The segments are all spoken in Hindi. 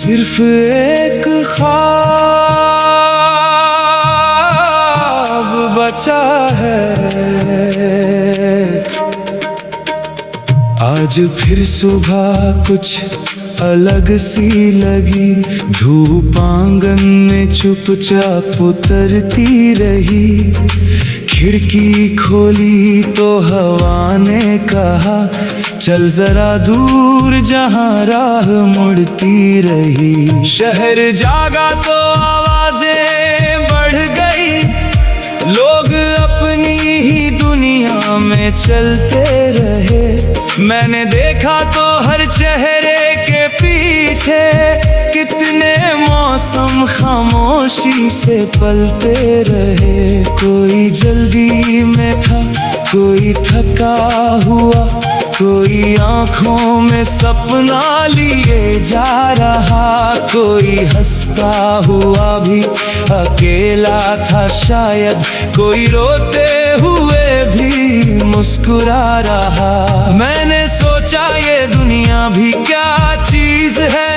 सिर्फ एक ख्वाब बचा है। आज फिर सुबह कुछ अलग सी लगी, धूप आंगन में चुपचाप उतरती रही। खिड़की खोली तो हवा ने कहा, चल जरा दूर जहां राह मुड़ती रही। शहर जागा तो आवाजें बढ़ गई, लोग अपनी ही दुनिया में चलते रहे। मैंने देखा तो हर चेहरे के पीछे कितने मौसम खामोशी से पलते रहे। कोई जल्दी में था, कोई थका हुआ, कोई आंखों में सपना लिए जा रहा। कोई हंसता हुआ भी अकेला था शायद, कोई रोते हुए भी मुस्कुरा रहा। मैंने सोचा ये दुनिया भी क्या चीज है,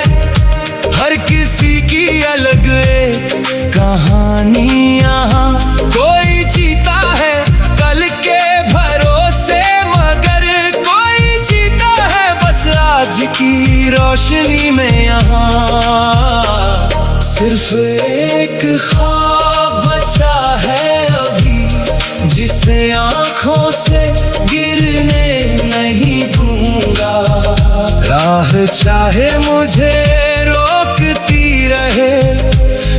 हर किसी की अलग एक कहानी यहाँ। कोई जीता है कल के भरोसे, मगर कोई जीता है बस आज की रोशनी में यहाँ। सिर्फ एक ख्वाब बचा है अभी, जिसे आंखों से गिरने नहीं दूंगा। राह चाहे मुझे रोकती रहे,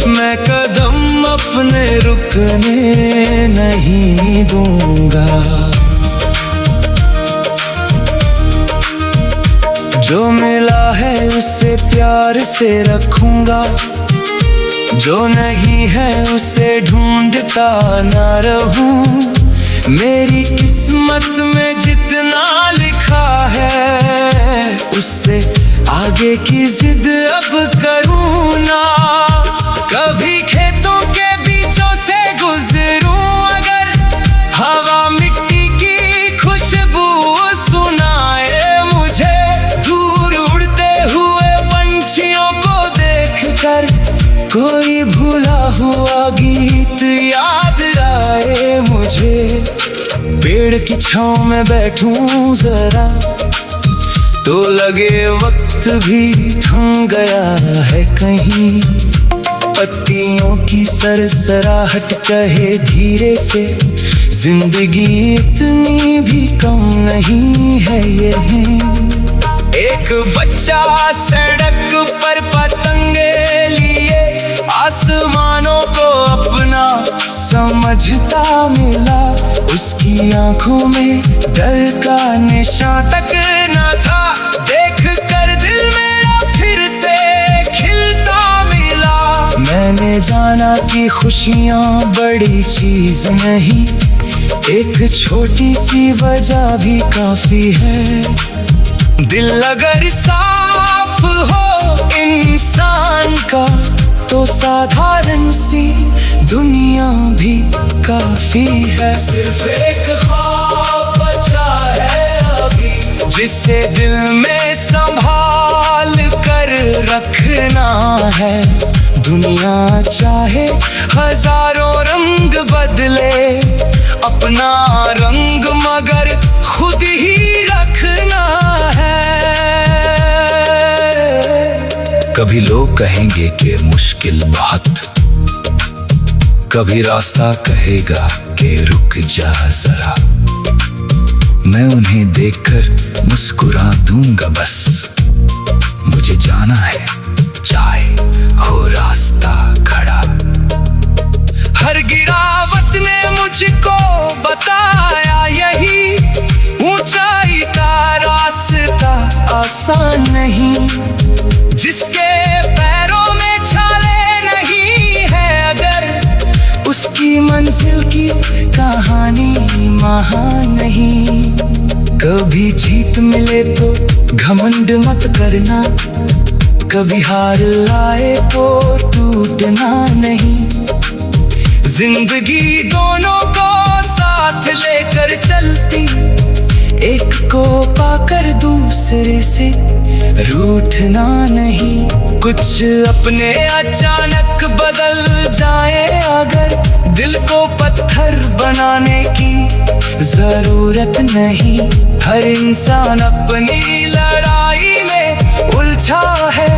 मैं कदम अपने रुकने नहीं दूंगा। जो मिला है उसे प्यार से रखूंगा, जो नहीं है उसे ढूंढता ना रहूं। मेरी किस्मत में जितना लिखा है, उससे आगे की जिद अब करूं ना। कभी खेतों के बीचों से गुजरूं अगर, हवा मिट्टी की खुशबू सुनाए मुझे। दूर उड़ते हुए पंछियों को देखकर कोई भूला हुआ गीत याद आए मुझे। पेड़ की छांव में बैठूं जरा तो लगे वक्त भी थम गया है कहीं। पत्तियों की सरसराहट कहे धीरे से, जिंदगी इतनी भी कम नहीं है ये है। एक बच्चा सड़क पर पतंगे लिए आसमानों को अपना समझता मिला। उसकी आंखों में डर का निशान तक न था, देख कर दिल मेरा फिर से खिलता मिला। मैंने जाना कि खुशियां बड़ी चीज नहीं, एक छोटी सी वजह भी काफी है। दिल अगर साफ हो इंसान का, तो साधारण सी दुनिया भी काफी है। सिर्फ एक ख्वाब बचा है अभी, जिसे दिल में संभाल कर रखना है। दुनिया चाहे हजारों रंग बदले, अपना रंग मगर खुद ही रखना है। कभी लोग कहेंगे कि मुश्किल बहुत, कभी रास्ता कहेगा कि रुक जा जरा। मैं उन्हें देखकर मुस्कुरा दूंगा बस। मुझे जाना है चाहे हो रास्ता खड़ा। हर गिरावट ने मुझको बताया यही, ऊंचाई का रास्ता आसान नहीं। जिसके पैरों में छाले नहीं है अगर, उसकी मंजिल की कहानी महान नहीं। कभी जीत मिले तो घमंड मत करना, कभी हार लाए तो टूटना नहीं। जिंदगी दोनों को साथ लेकर चलती, एक को पाकर दूसरे दूसरे से रूठना नहीं। कुछ अपने अचानक बदल जाए अगर, दिल को पत्थर बनाने की जरूरत नहीं। हर इंसान अपनी लड़ाई में उलझा है,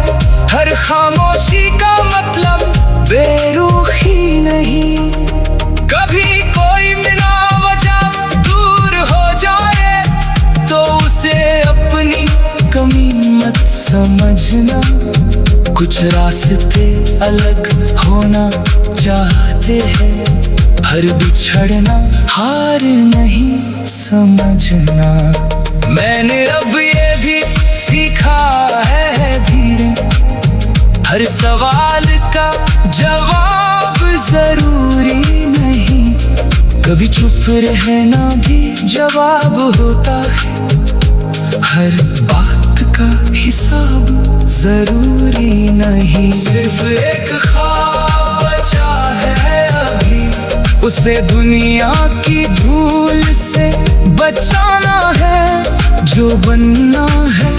हर खामोशी का मतलब बेरुखी नहीं। कभी कोई बिना वजह दूर हो जाए तो उसे अपनी कमी मत समझना। कुछ रास्ते अलग होना चाहते हैं, हर बिछड़ना हार नहीं समझना। मैंने अब ये भी सीखा है धीरे, हर सवाल का जवाब जरूरी नहीं। कभी चुप रहना भी जवाब होता है, हर बात का हिसाब जरूरी नहीं। सिर्फ एक ख्वाब बचा है अभी, उसे दुनिया की धूल से बचाना है। जो बनना है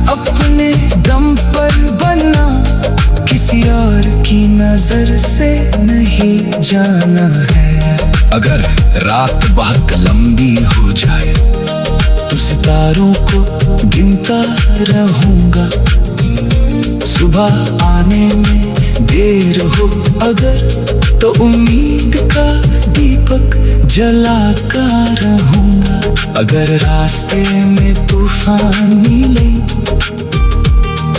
अपने दम पर बनना, किसी और की नजर से नहीं जाना है। अगर रात बहुत लंबी हो जाए तो सितारों को गिनता रहूंगा। सुबह आने में देर हो अगर, तो उम्मीद का दीपक जलाकर रहूंगा। अगर रास्ते में तूफान मिले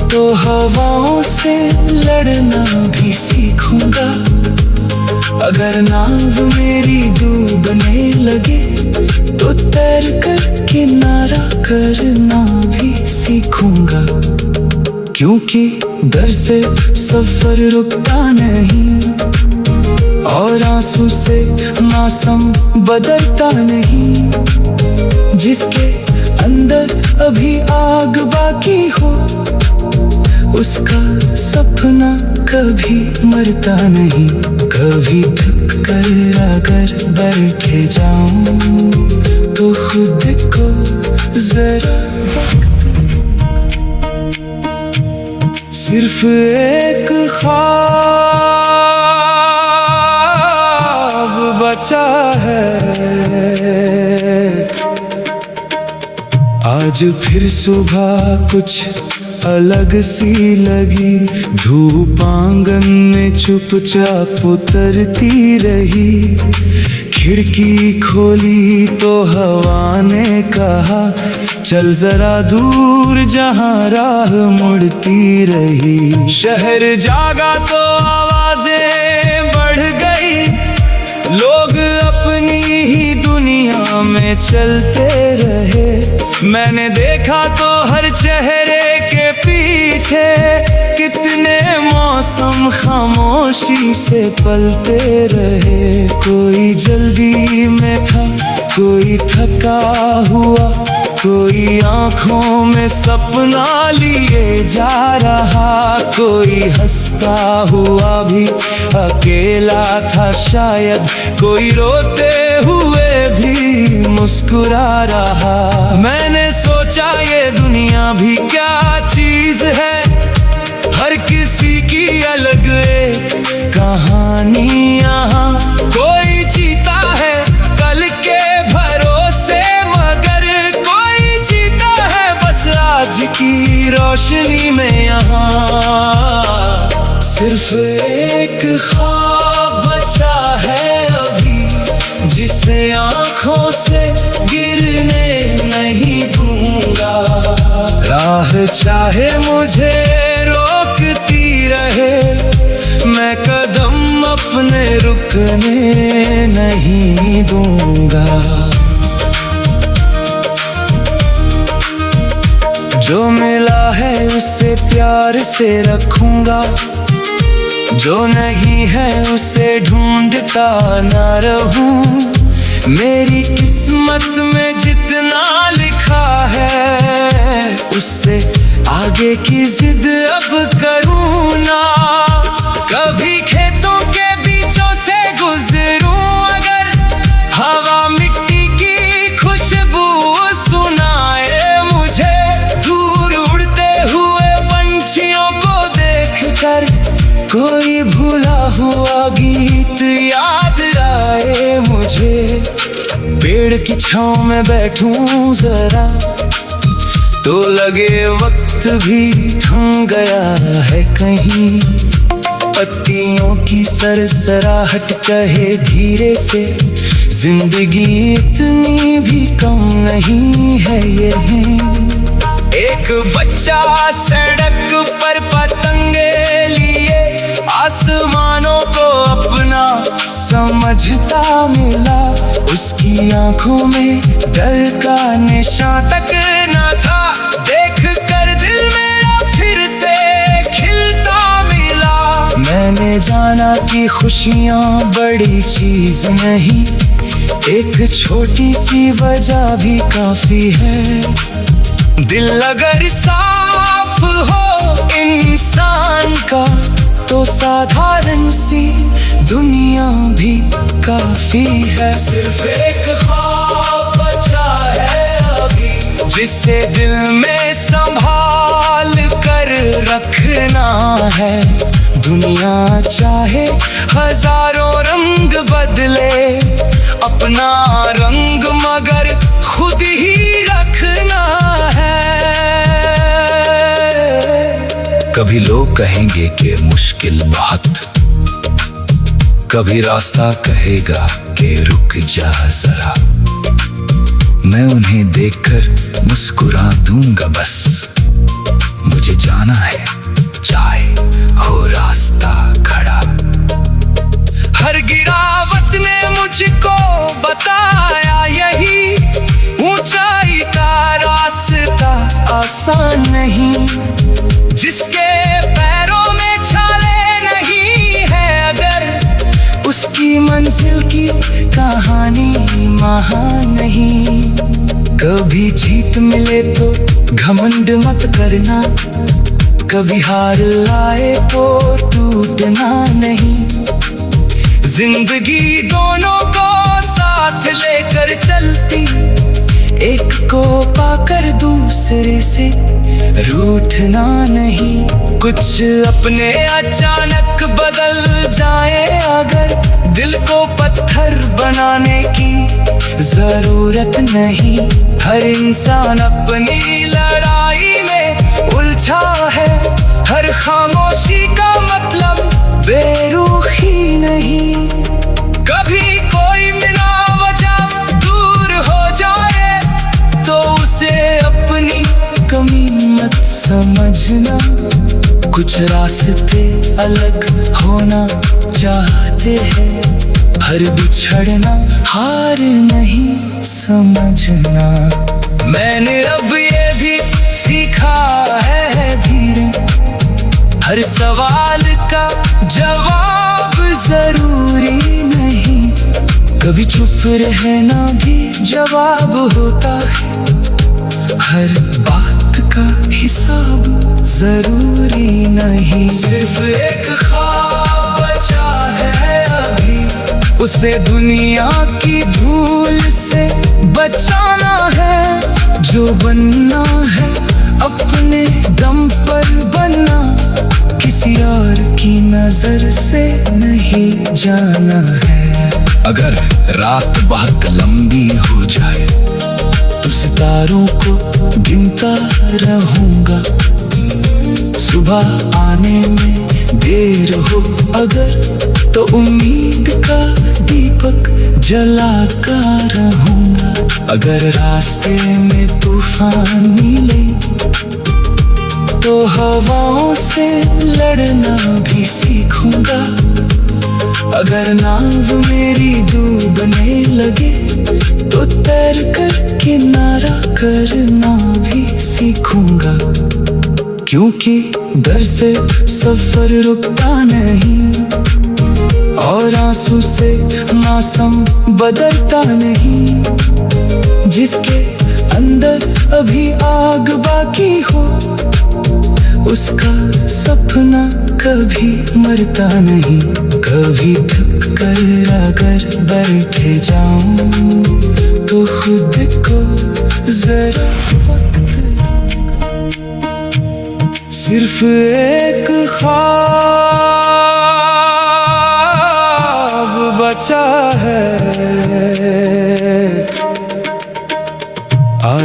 तो हवाओं से लड़ना भी सीखूंगा। अगर नाव मेरी डूबने लगे तो तैर कर किनारा करना भी सीखूंगा। क्योंकि डर से सफर रुकता नहीं, और आंसू से मौसम बदलता नहीं। जिसके अंदर अभी आग बाकी हो, उसका सपना कभी मरता नहीं। कभी थक कर अगर बैठे जाऊं तो खुद को जरा वक्त, सिर्फ एक ख्वाब बचा है। आज फिर सुबह कुछ अलग सी लगी, धूप आंगन में चुपचाप उतरती रही। खिड़की खोली तो हवा ने कहा, चल जरा दूर जहां राह मुड़ती रही। शहर जागा तो आवाजें बढ़ गई, लोग अपनी ही दुनिया में चलते रहे। मैंने देखा तो हर चेहरे के पीछे कितने मौसम खामोशी से पलते रहे। कोई जल्दी में था, कोई थका हुआ, कोई आंखों में सपना लिए जा रहा। कोई हंसता हुआ भी अकेला था शायद, कोई रोते हुए भी मुस्कुरा रहा। मैंने सोचा ये दुनिया भी क्या चीज है, हर किसी की अलग एक कहानी यहाँ। कोई जीता है कल के भरोसे, मगर कोई जीता है बस आज की रोशनी में यहाँ। सिर्फ एक ख्वाब बचा है अभी, जिसे आंखों से गिरने नहीं दूंगा। राह चाहे मुझे रोकती रहे, मैं कदम अपने रुकने नहीं दूंगा। जो मिला है उसे प्यार से रखूंगा, जो नहीं है उसे ढूंढता ना रहूं। मेरी किस्मत में जितना लिखा है, उससे आगे की जिद अब करूं ना। कभी खेतों के बीचों से गुजरूं अगर, हवा मिट्टी की खुशबू सुनाए मुझे। दूर पेड़ की छांव में बैठूं जरा तो लगे वक्त भी थम गया है कहीं। पत्तियों की सरसराहट कहे धीरे से, जिंदगी इतनी भी कम नहीं है ये है। एक बच्चा सड़क पर पतंगे लिए आसमानों को अपना समझता मिला। उसकी आंखों में डर का निशान तक न था। देख कर दिल मेरा फिर से खिलता मिला। मैंने जाना कि खुशियाँ बड़ी चीज नहीं, एक छोटी सी वजह भी काफी है। दिल अगर साफ हो इंसान का तो साधारण सी दुनिया भी काफी है। सिर्फ एक ख्वाब बचा है अभी, जिसे दिल में संभाल कर रखना है। दुनिया चाहे हजारों रंग बदले, अपना रंग मगर खुद ही रखना है। कभी लोग कहेंगे कि मुश्किल बहुत, कभी रास्ता कहेगा कि रुक जा जरा। मैं उन्हें देखकर मुस्कुरा दूंगा बस। मुझे जाना है चाहे हो रास्ता खड़ा। हर गिरावट ने मुझको बताया यही, ऊंचाई का रास्ता आसान नहीं। जिसके पैरों में छाले नहीं है अगर, उसकी मंजिल की कहानी महान नहीं। कभी जीत मिले तो घमंड मत करना, कभी हार आए तो टूटना नहीं। जिंदगी दोनों को साथ लेकर चलती, एक को पाकर दूसरे से रूठना नहीं। कुछ अपने अचानक बदल जाए अगर, दिल को पत्थर बनाने की जरूरत नहीं। हर इंसान अपनी लड़ाई में उलझा है, हर खामोशी का मतलब बेरुखी नहीं। कभी कोई बिना वजह दूर हो जाए तो उसे अपनी कमी मत समझना। कुछ रास्ते अलग होना चाहते हैं, हर बिछड़ना हार नहीं समझना। मैंने अब ये भी सीखा है धीरे, हर सवाल का जवाब जरूरी नहीं। कभी चुप रहना भी जवाब होता है, हर बात का हिसाब जरूरी नहीं। सिर्फ एक ख्वाब बचा है अभी, उसे दुनिया की धूल से बचाना है। जो बनना है अपने दम पर बनना, किसी और की नजर से नहीं जाना है। अगर रात बहुत लंबी हो जाए तो सितारों को गिनता रहूंगा। सुबह आने में देर हो अगर, तो उम्मीद का दीपक जलाकर रहूंगा। अगर रास्ते में तूफान मिले तो हवाओं से लड़ना भी सीखूंगा। अगर नाव मेरी डूबने लगे तो तैर कर किनारा करना भी सीखूंगा। क्योंकि डर से सफर रुकता नहीं, और आंसू से मौसम बदलता नहीं। जिसके अंदर अभी आग बाकी हो, उसका सपना कभी मरता नहीं। कभी थक कर अगर बैठे जाऊं तो खुद को जरा वक्त दूंगा। सिर्फ एक ख्वाब बचा है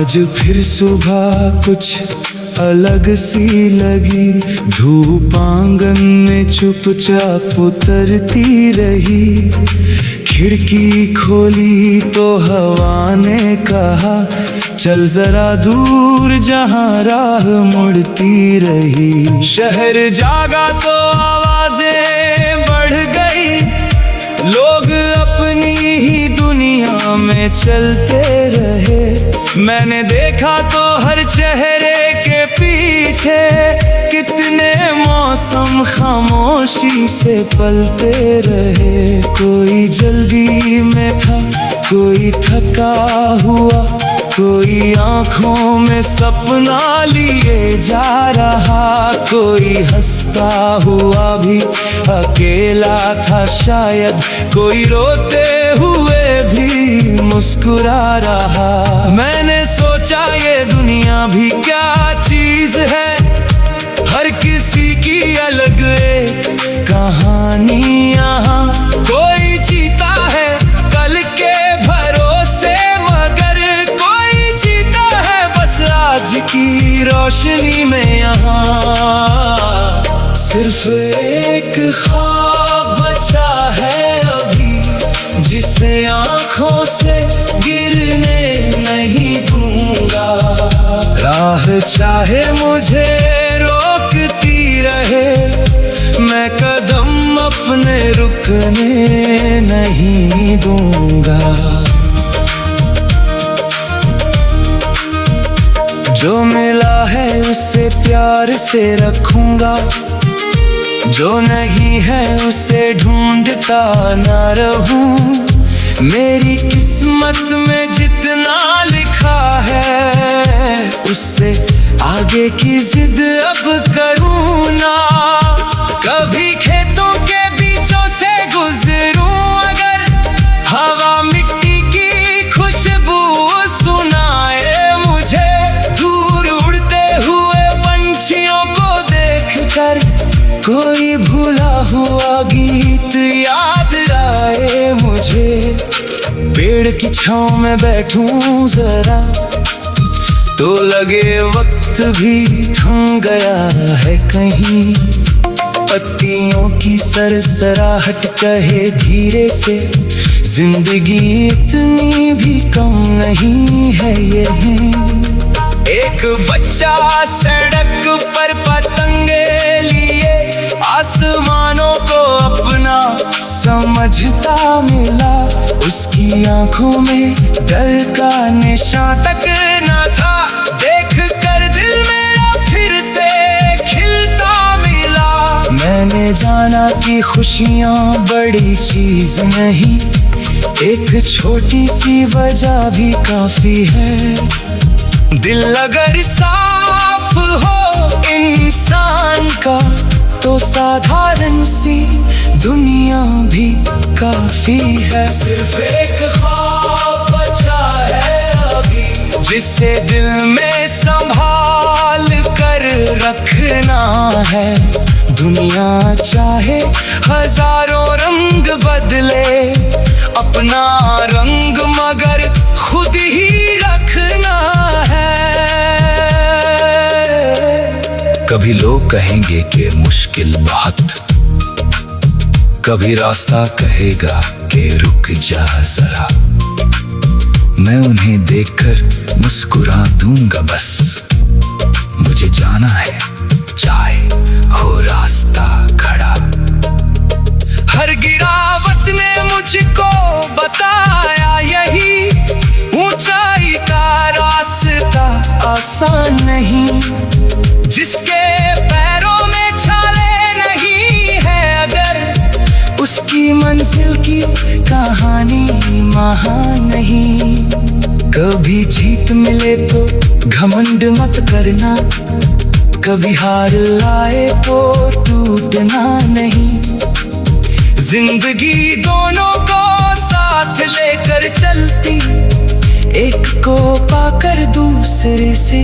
आज फिर सुबह कुछ अलग सी लगी, धूप आंगन में चुपचाप उतरती रही। खिड़की खोली तो हवा ने कहा, चल जरा दूर जहां राह मुड़ती रही। शहर जागा तो आवाजें बढ़ गई, लोग अपनी ही दुनिया में चलते रहे। मैंने देखा तो हर चेहरे के पीछे कितने मौसम खामोशी से पलते रहे। कोई जल्दी में था, कोई थका हुआ, कोई आंखों में सपना लिए जा रहा। कोई हंसता हुआ भी अकेला था शायद, कोई रोते हुए भी मुस्कुरा रहा। मैंने सोचा ये दुनिया भी क्या चीज है, हर किसी की अलग एक कहानी यहाँ। कोई जीता है कल के भरोसे, मगर कोई जीता है बस आज की रोशनी में यहाँ। सिर्फ एक ख्वाब बचा है अभी, जिसे आंखों से गिरने नहीं दूंगा। राह चाहे मुझे रोकती रहे, मैं कदम अपने रुकने नहीं दूंगा। जो मिला है उसे प्यार से रखूंगा, जो नहीं है उसे ढूंढता ना रहूं। मेरी किस्मत में जितना लिखा है, उससे आगे की जिद अब करूं ना। कभी खेतों के बीचों से गुजरूं अगर, हवा मिट्टी की खुशबू सुनाए मुझे। दूर उड़ते हुए पंछियों को देखकर कोई भूला हुआ गीत याद आए मुझे। पेड़ की छांव में बैठूं जरा तो लगे वक्त भी थम गया है कहीं। पत्तियों की सरसराहट कहे धीरे से, जिंदगी इतनी भी कम नहीं है ये। एक बच्चा सड़क पर पतंगे लिए आसमानों को अपना समझता मिला। उसकी आंखों में डर का निशान तक न था, देख कर दिल मेरा फिर से खिलता मिला। मैंने जाना कि खुशियाँ बड़ी चीज नहीं, एक छोटी सी वजह भी काफी है। दिल अगर साफ हो इंसान का, तो साधारण सी दुनिया भी काफी है। सिर्फ एक ख्वाब बचा है अभी, जिसे दिल में संभाल कर रखना है। दुनिया चाहे हजारों रंग बदले, अपना रंग मगर खुद ही रखना है। कभी लोग कहेंगे कि मुश्किल बहुत, कभी रास्ता कहेगा कि रुक जा जरा। मैं उन्हें देखकर मुस्कुरा दूंगा बस। मुझे जाना है चाहे हो रास्ता खड़ा। हर गिरावट ने मुझको बताया यही, ऊंचाई का रास्ता आसान नहीं। जिसके पैरों में छाले नहीं है अगर, उसकी मंजिल की कहानी महान नहीं। कभी जीत मिले तो घमंड मत करना, कभी हार आए तो टूटना नहीं। जिंदगी दोनों को साथ लेकर चलती, एक को पाकर दूसरे से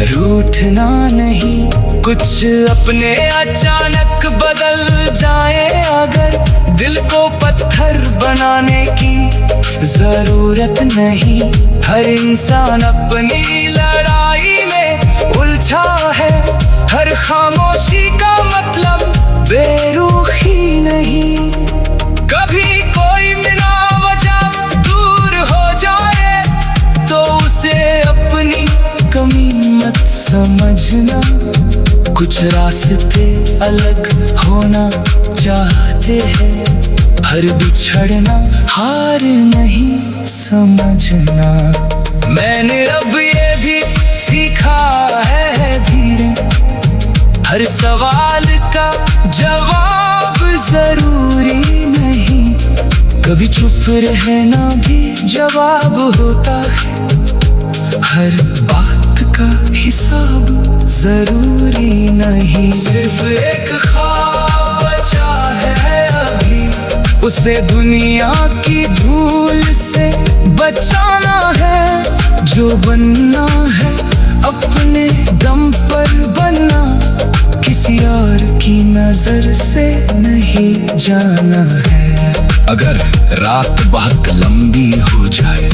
रूठना नहीं। कुछ अपने अचानक बदल जाए अगर, दिल को पत्थर बनाने की जरूरत नहीं। हर इंसान अपनी लड़ाई में उलझा है। हर खामोशी का मतलब बेरुखी नहीं। कभी कोई बिना वजह दूर हो जाए तो उसे अपनी कमी मत समझना। कुछ रास्ते अलग होना चाहते हैं। हर बिछड़ना हार नहीं समझना। मैंने अब ये भी सीखा है धीरे, हर सवाल का जवाब जरूरी नहीं। कभी चुप रहना भी जवाब होता है। हर बात का हिसाब जरूरी नहीं। सिर्फ एक ख्वाब बचा है अभी, उसे दुनिया की धूल से बचाना है। जो बनना है अपने दम पर बनना, किसी और की नजर से नहीं जाना है। अगर रात बहुत लंबी हो जाए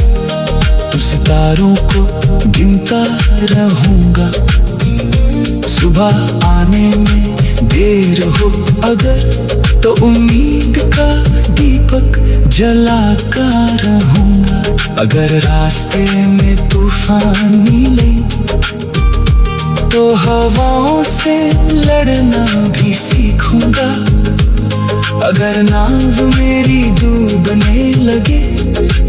तो सितारों को गिनता रहूंगा। सुबह आने में देर हो अगर तो उम्मीद का दीपक जलाकर रहूंगा। अगर रास्ते में तूफान मिले तो हवाओं से लड़ना भी सीखूंगा। अगर नाव मेरी डूबने लगे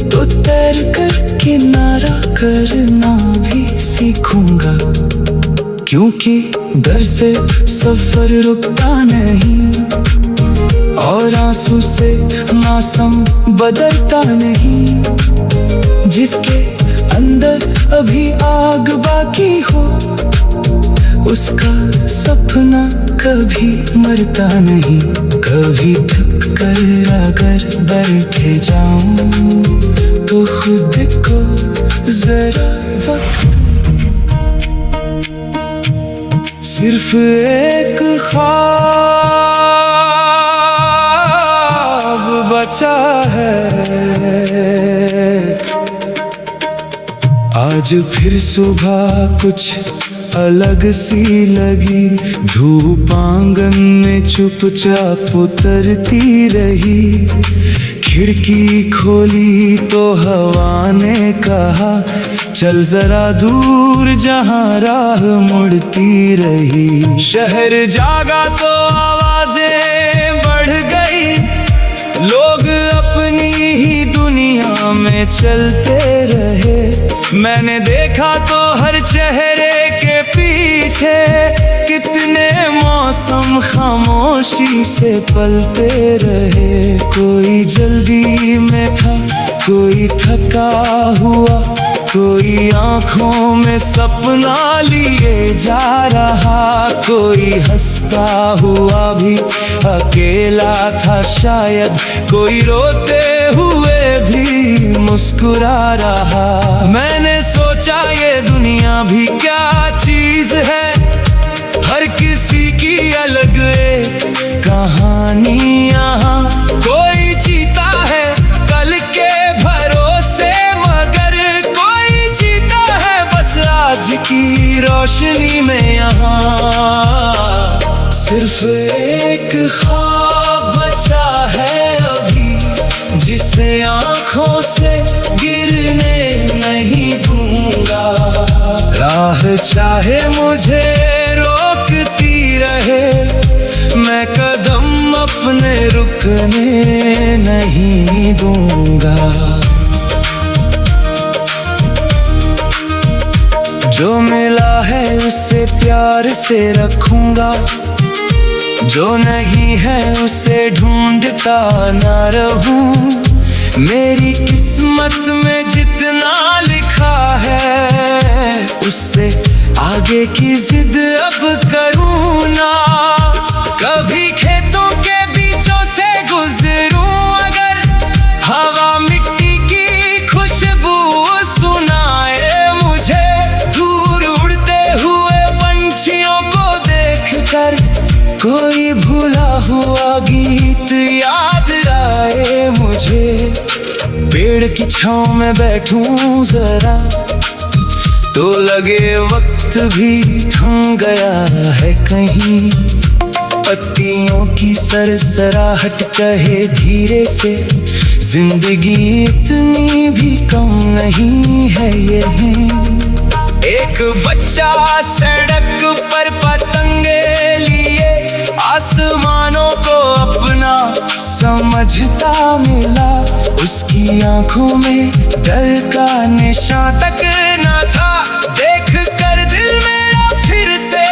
तो तैर कर किनारा करना भी सीखूंगा। क्योंकि डर से सफर रुकता नहीं और आंसू से मौसम बदलता नहीं। जिसके अंदर अभी आग बाकी हो उसका सपना कभी मरता नहीं। कभी थक कर अगर बैठे जाऊं तो खुद को जरा वक्त, सिर्फ एक ख्वाब बचा है। आज फिर सुबह कुछ अलग सी लगी। धूप आंगन में चुपचाप उतरती रही। खिड़की खोली तो हवा ने कहा चल जरा दूर, जहां राह मुड़ती रही। शहर जागा तो आवाजें बढ़ गई। लोग अपनी ही दुनिया में चलते रहे। मैंने देखा तो हर चेहरे के पीछे कितने मौसम खामोशी से पलते रहे। कोई जल्दी में था, कोई थका हुआ, कोई आंखों में सपना लिए जा रहा। कोई हंसता हुआ भी अकेला था शायद। कोई रोते हुए भी मुस्कुरा रहा। मैंने सोचा ये दुनिया भी क्या चीज है। हर किसी की अलग एक कहानी यहाँ। कोई जीता है कल के भरोसे, मगर कोई जीता है बस आज की रोशनी में यहाँ। सिर्फ एक ख्वाब बचा है अभी, जिसे आंखों से गिरने नहीं दूंगा। राह चाहे मुझे रोकती रहे, मैं कदम अपने रुकने नहीं दूंगा। जो मिला है उसे प्यार से रखूंगा। जो नहीं है उसे ढूंढता ना रहूं। मेरी किस्मत में जितना लिखा है उससे आगे की जिद अब करूं ना। कभी खेतों के बीचों से गुजरूं अगर हवा मिट्टी की खुशबू सुनाए मुझे। दूर उड़ते हुए पंछियों को देखकर कोई भूला हुआ गीत याद आए मुझे पेड़ की छांव में बैठूं जरा, तो लगे वक्त भी थम गया है कहीं। पत्तियों की सरसराहट कहे धीरे से, जिंदगी इतनी भी कम नहीं है ये। एक बच्चा सड़क पर पतंगे लिए आसमानों को अपना समझता मिला। उसकी आंखों में डर का निशान तक न था, देख कर दिल मेरा फिर से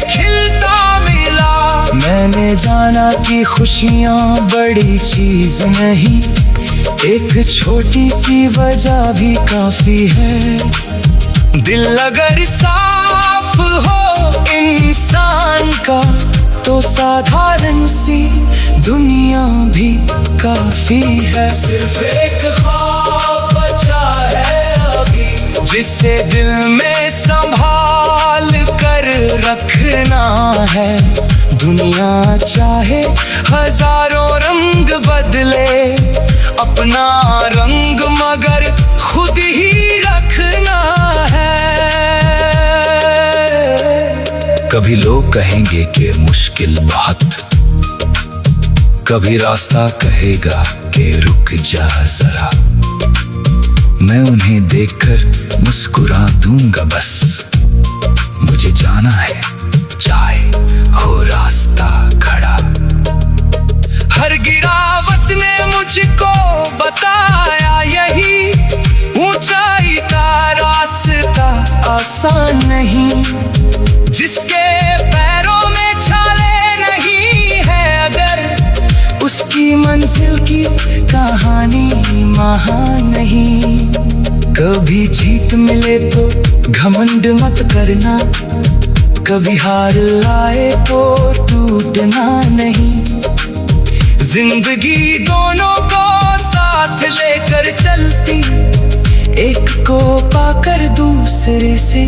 खिलता मिला। मैंने जाना कि खुशियाँ बड़ी चीज नहीं, एक छोटी सी वजह भी काफी है। दिल अगर साफ हो इंसान का, तो साधारण सी दुनिया भी काफी है। सिर्फ एक ख्वाब बचा है अभी, जिसे दिल में संभाल कर रखना है। दुनिया चाहे हजारों रंग बदले, अपना रंग मगर खुद ही रखना है। कभी लोग कहेंगे कि मुश्किल बहुत, कभी रास्ता कहेगा कि रुक जा जरा। मैं उन्हें देखकर मुस्कुरा दूंगा बस, मुझे जाना है चाहे हो रास्ता खड़ा। हर गिरावट ने मुझको बताया यही, ऊंचाई का रास्ता आसान नहीं। जिसके पैरों में छाले नहीं है, अगर उसकी मंजिल की कहानी महान नहीं। कभी जीत मिले तो घमंड मत करना, कभी हार आए तो टूटना नहीं। जिंदगी दोनों को साथ लेकर चलती, एक को पाकर दूसरे से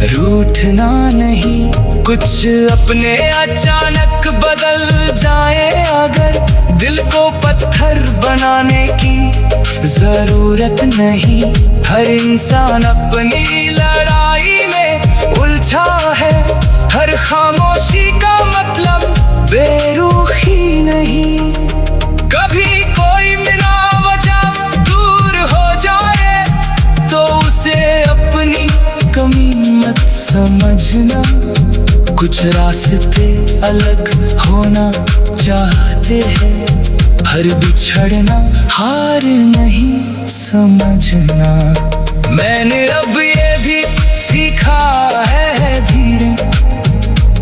रूठना नहीं। कुछ अपने अचानक बदल जाए अगर, दिल को पत्थर बनाने की जरूरत नहीं। हर इंसान अपनी लड़ाई में उलझा है, हर खामोशी का मतलब बेरुखी नहीं। कभी कोई बिना वजह दूर हो जाए, तो उसे अपनी कमी मत समझना। कुछ रास्ते अलग होना चाहते हैं, हर बिछड़ना हार नहीं समझना। मैंने अब ये भी सीखा है धीरे,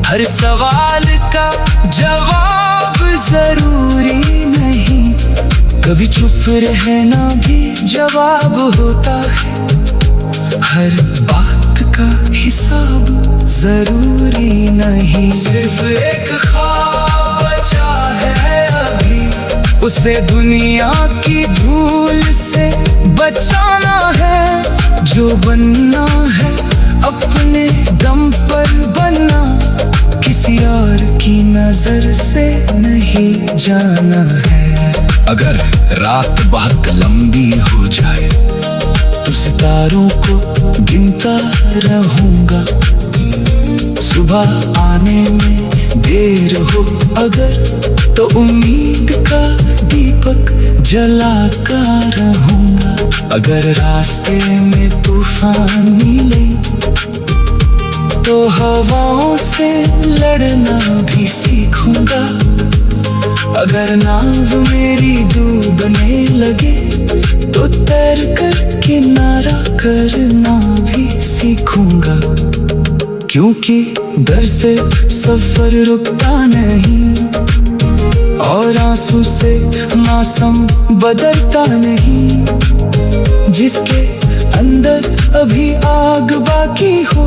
हर सवाल का जवाब जरूरी नहीं। कभी चुप रहना भी जवाब होता है, हर बात का हिसाब जरूरी नहीं। सिर्फ एक ख्वाब बचा है अभी, उसे दुनिया की धूल से बचाना है। जो बनना है अपने दम पर बनना, किसी और की नजर से नहीं जाना है। अगर रात बहुत लंबी हो जाए, तो सितारों को गिनता रहूंगा। सुबह आने में देर हो अगर, तो उम्मीद का दीपक जलाकर रहूंगा। अगर रास्ते में तूफान मिले, तो हवाओं से लड़ना भी सीखूंगा। अगर नाव मेरी डूबने लगे, तो तैर कर किनारा करना भी सीखूंगा। क्योंकि डर से सफर रुकता नहीं, और आंसू से मौसम बदलता नहीं। जिसके अंदर अभी आग बाकी हो,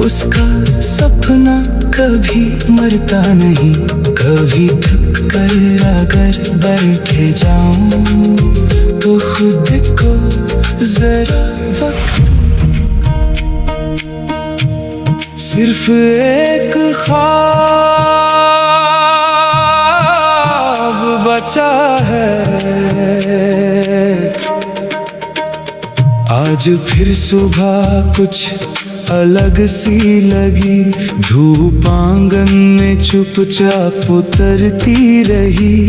उसका सपना कभी मरता नहीं। कभी थक कर अगर बैठे जाऊं, तो खुद को जरा वक्त। सिर्फ एक ख्वाब बचा है। आज फिर सुबह कुछ अलग सी लगी, धूप आंगन में चुपचाप उतरती रही।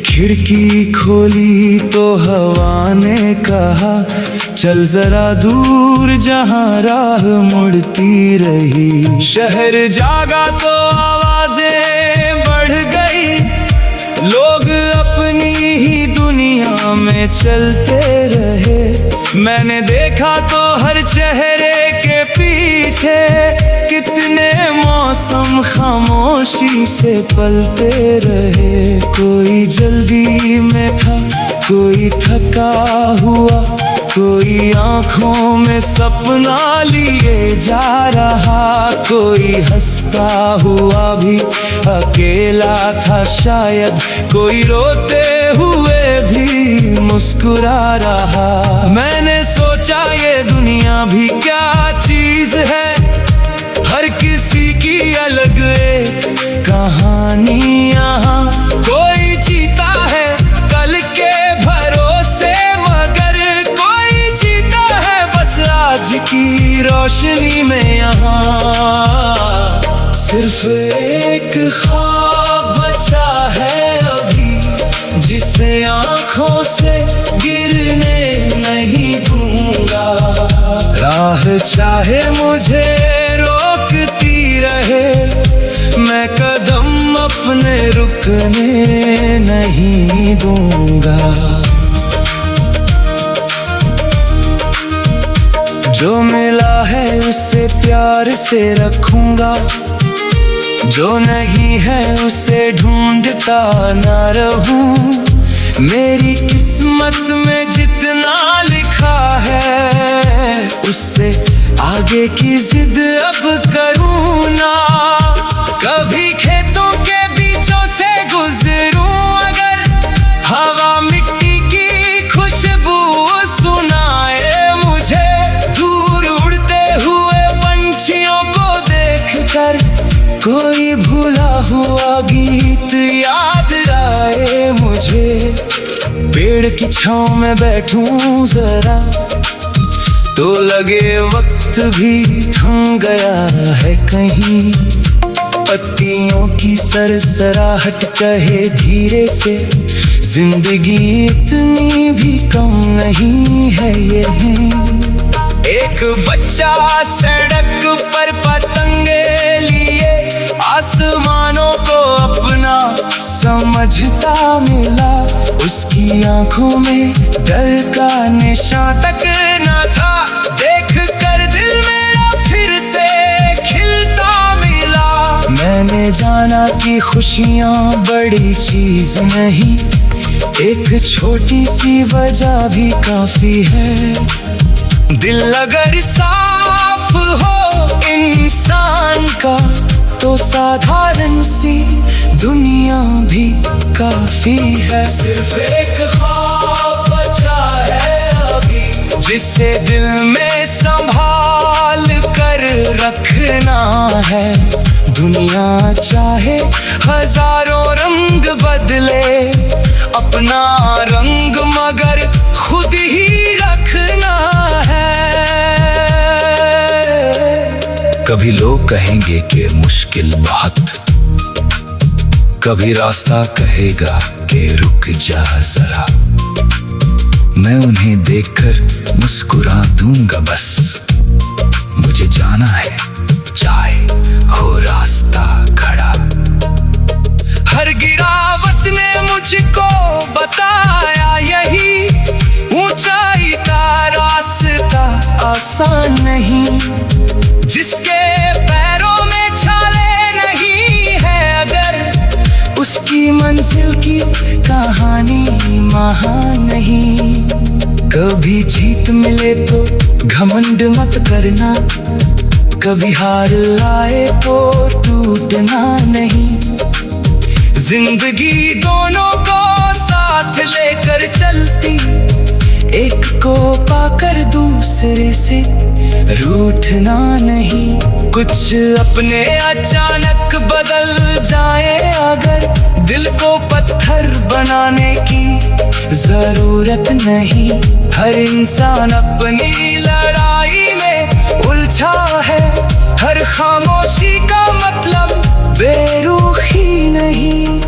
खिड़की खोली तो हवा ने कहा, चल जरा दूर जहां राह मुड़ती रही। शहर जागा तो आवाजें बढ़ गई, लोग अपनी ही दुनिया में चलते रहे। मैंने देखा तो हर चेहरे के पीछे कितने मौसम खामोशी से पलते रहे। कोई जल्दी में था, कोई थका हुआ, कोई आंखों में सपना लिए जा रहा। कोई हंसता हुआ भी अकेला था शायद, कोई रोते हुए भी मुस्कुरा रहा। मैंने सोचा ये दुनिया भी क्या चीज है, हर किसी की अलग एक कहानी यहाँ। कोई जीता है कल के भरोसे, मगर कोई जीता है बस आज की रोशनी में यहाँ। सिर्फ एक ख्वाब बचा है अभी, जिसे आंखों से गिरने नहीं दूंगा। राह चाहे मुझे रोकती रहे, मैं कदम अपने रुकने नहीं दूंगा। जो मिला है उसे प्यार से रखूंगा, जो नहीं है उसे ढूंढता ना रहूं। मेरी किस्मत में जितना लिखा है, उससे आगे की जिद अब करूं ना। कभी खेतों के बीचों से गुजरूं अगर, हवा मिट्टी की खुशबू सुनाए मुझे। दूर उड़ते हुए पंछियों को देखकर कोई भूला हुआ गीत याद आए मुझे। पेड़ की छांव में बैठूं जरा तो लगे वक्त भी थम गया है कहीं। पत्तियों की सरसराहट कहे धीरे से, जिंदगी इतनी भी कम नहीं है ये है। एक बच्चा सड़क पर पतंगे लिए आसमानों को अपना समझता मिला। उसकी आंखों में डर का निशान तक न था, देख कर दिल मेरा फिर से खिलता मिला। मैंने जाना कि खुशियाँ बड़ी चीज नहीं, एक छोटी सी वजह भी काफी है। दिल अगर साफ हो इंसान का, तो साधारण सी दुनिया भी काफी है। सिर्फ एक ख्वाब बचा है अभी, जिसे दिल में संभाल कर रखना है। दुनिया चाहे हजारों रंग बदले, अपना रंग मगर खुद ही रखना है। कभी लोग कहेंगे कि मुश्किल बहुत, कभी रास्ता कहेगा कि रुक जा जरा। मैं उन्हें देखकर मुस्कुरा दूंगा बस। मुझे जाना है चाहे हो रास्ता खड़ा। हर गिरावट ने मुझको बताया यही, ऊंचाई का रास्ता आसान नहीं। जिसके पैरों में छाले नहीं है अगर, उसकी मंजिल की कहानी महान नहीं। कभी जीत मिले तो घमंड मत करना, कभी हार आए तो टूटना नहीं। जिंदगी दोनों को साथ लेकर चलती, एक को पाकर दूसरे से रूठना नहीं। कुछ अपने अचानक बदल जाए अगर, दिल को पत्थर बनाने की जरूरत नहीं। हर इंसान अपनी लड़ाई में उलझा है, हर खामोशी का मतलब बेरुखी नहीं।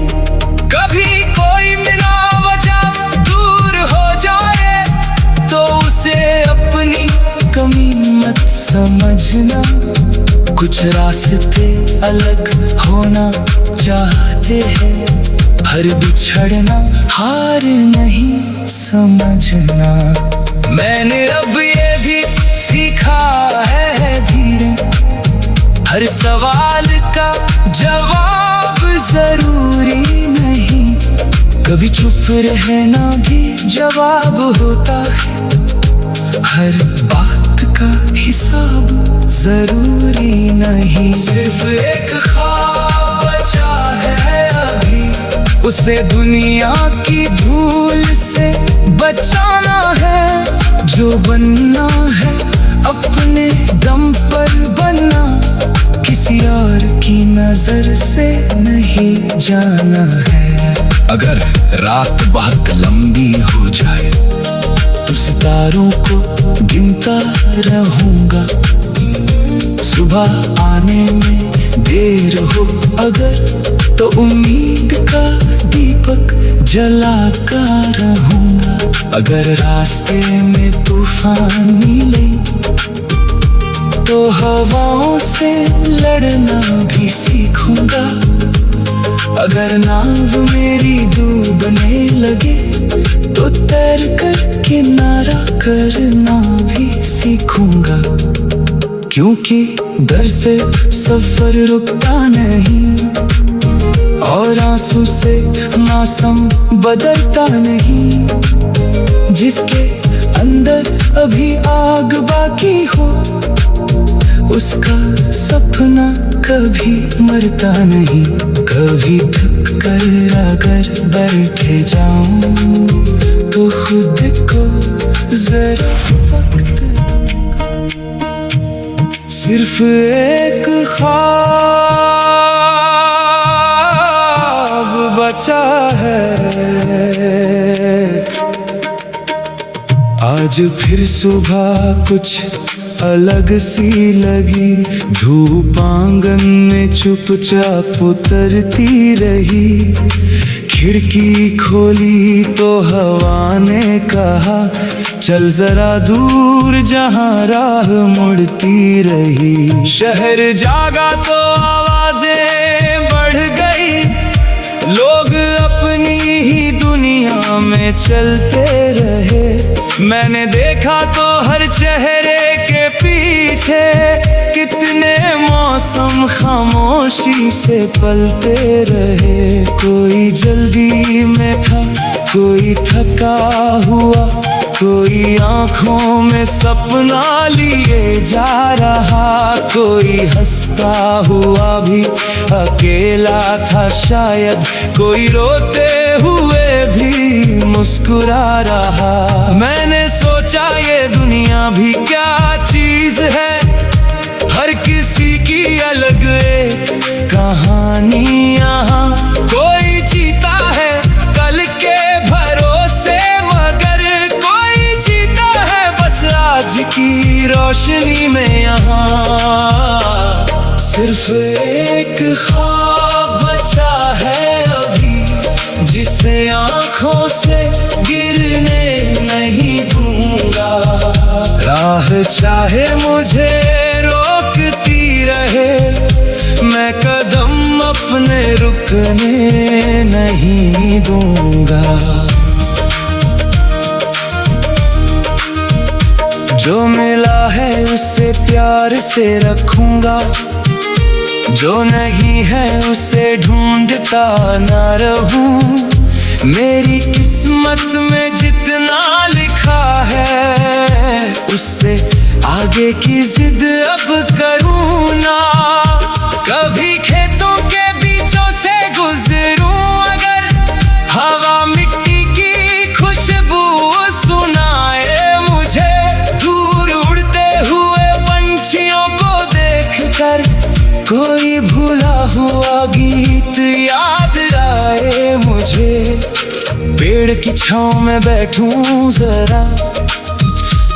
कभी कोई बिना वजह दूर हो जाए तो उसे अपनी कमी मत समझना। कुछ रास्ते अलग होना चाहते हैं, हर बिछड़ना हार नहीं समझना। मैंने अब ये भी सीखा है धीरे, हर सवाल का जवाब जरूरी नहीं। कभी चुप रहना भी जवाब होता है, हर बात का हिसाब जरूरी नहीं। सिर्फ एक ख्वाब बचा है अभी, उसे दुनिया की धूल से बचाना है। जो बनना है अपने दम पर बनना, किसी और की नजर से नहीं जाना है। अगर रात बहुत लंबी हो जाए तो सितारों को गिनता रहूंगा। सुबह आने में देर हो अगर, तो उम्मीद का दीपक जलाकर रहूंगा। अगर रास्ते में तूफान मिले तो हवाओं से लड़ना भी सीखूंगा। अगर नाव मेरी डूबने लगे तो तैर कर किनारा करना भी सीखूंगा। क्योंकि डर से सफर रुकता नहीं, और आंसू से मौसम बदलता नहीं। जिसके अंदर अभी आग बाकी हो, उसका सपना कभी मरता नहीं। कभी थक कर अगर बैठे जाऊं तो खुद को जरा वक्त दूंगा। सिर्फ एक ख्वाब बचा है, आज फिर सुबह कुछ अलग सी लगी। धूप आंगन में चुपचाप उतरती रही। खिड़की खोली तो हवा ने कहा, चल जरा दूर जहां राह मुड़ती रही। शहर जागा तो आवाजें बढ़ गई, लोग अपनी ही दुनिया में चलते रहे। मैंने देखा तो हर चेहरे के पीछे कितने मौसम खामोशी से पलते रहे। कोई जल्दी में था, कोई थका हुआ, कोई आंखों में सपना लिए जा रहा। कोई हंसता हुआ भी अकेला था शायद, कोई रोते हुए भी मुस्कुरा रहा। मैंने सोचा ये दुनिया भी क्या चीज है, हर किसी की अलग एक कहानी। यहाँ कोई जीता है कल के भरोसे, मगर कोई जीता है बस आज की रोशनी में। यहाँ सिर्फ एक ख्वाब बचा है अभी, जिसे आंखों से गिरने नहीं दूंगा। राह चाहे मुझे रोकती रहे, मैं कदम अपने रुकने नहीं दूंगा। जो मिला है उसे प्यार से रखूंगा, जो नहीं है उसे ढूंढता ना रहूं। मेरी किस्मत में जितना लिखा है, उससे आगे की जिद अब करूं ना। कभी खेतों के बीचों से गुजरूं अगर, हवा मिट्टी की खुशबू सुनाए कोई भूला हुआ गीत याद आए मुझे, पेड़ की छांव में बैठूं जरा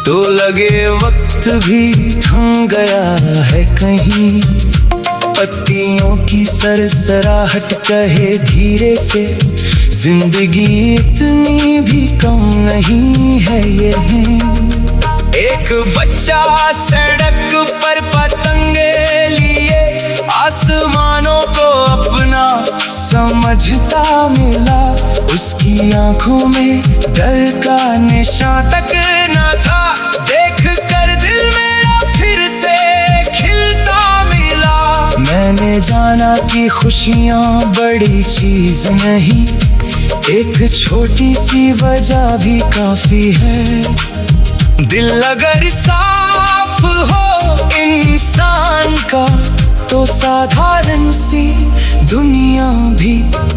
तो लगे वक्त भी थम गया है कहीं। पत्तियों की सरसराहट कहे धीरे से, जिंदगी इतनी भी कम नहीं है ये है। एक बच्चा सड़क पर पतंगे लिए आसमानों को अपना समझता मिला, उसकी आंखों में डर का निशान तक न था। देख कर दिल मेरा फिर से खिलता मिला, मैंने जाना कि खुशियाँ बड़ी चीज नहीं, एक छोटी सी वजह भी काफी है। दिल अगर साफ हो इंसान का तो साधारण सी दुनिया भी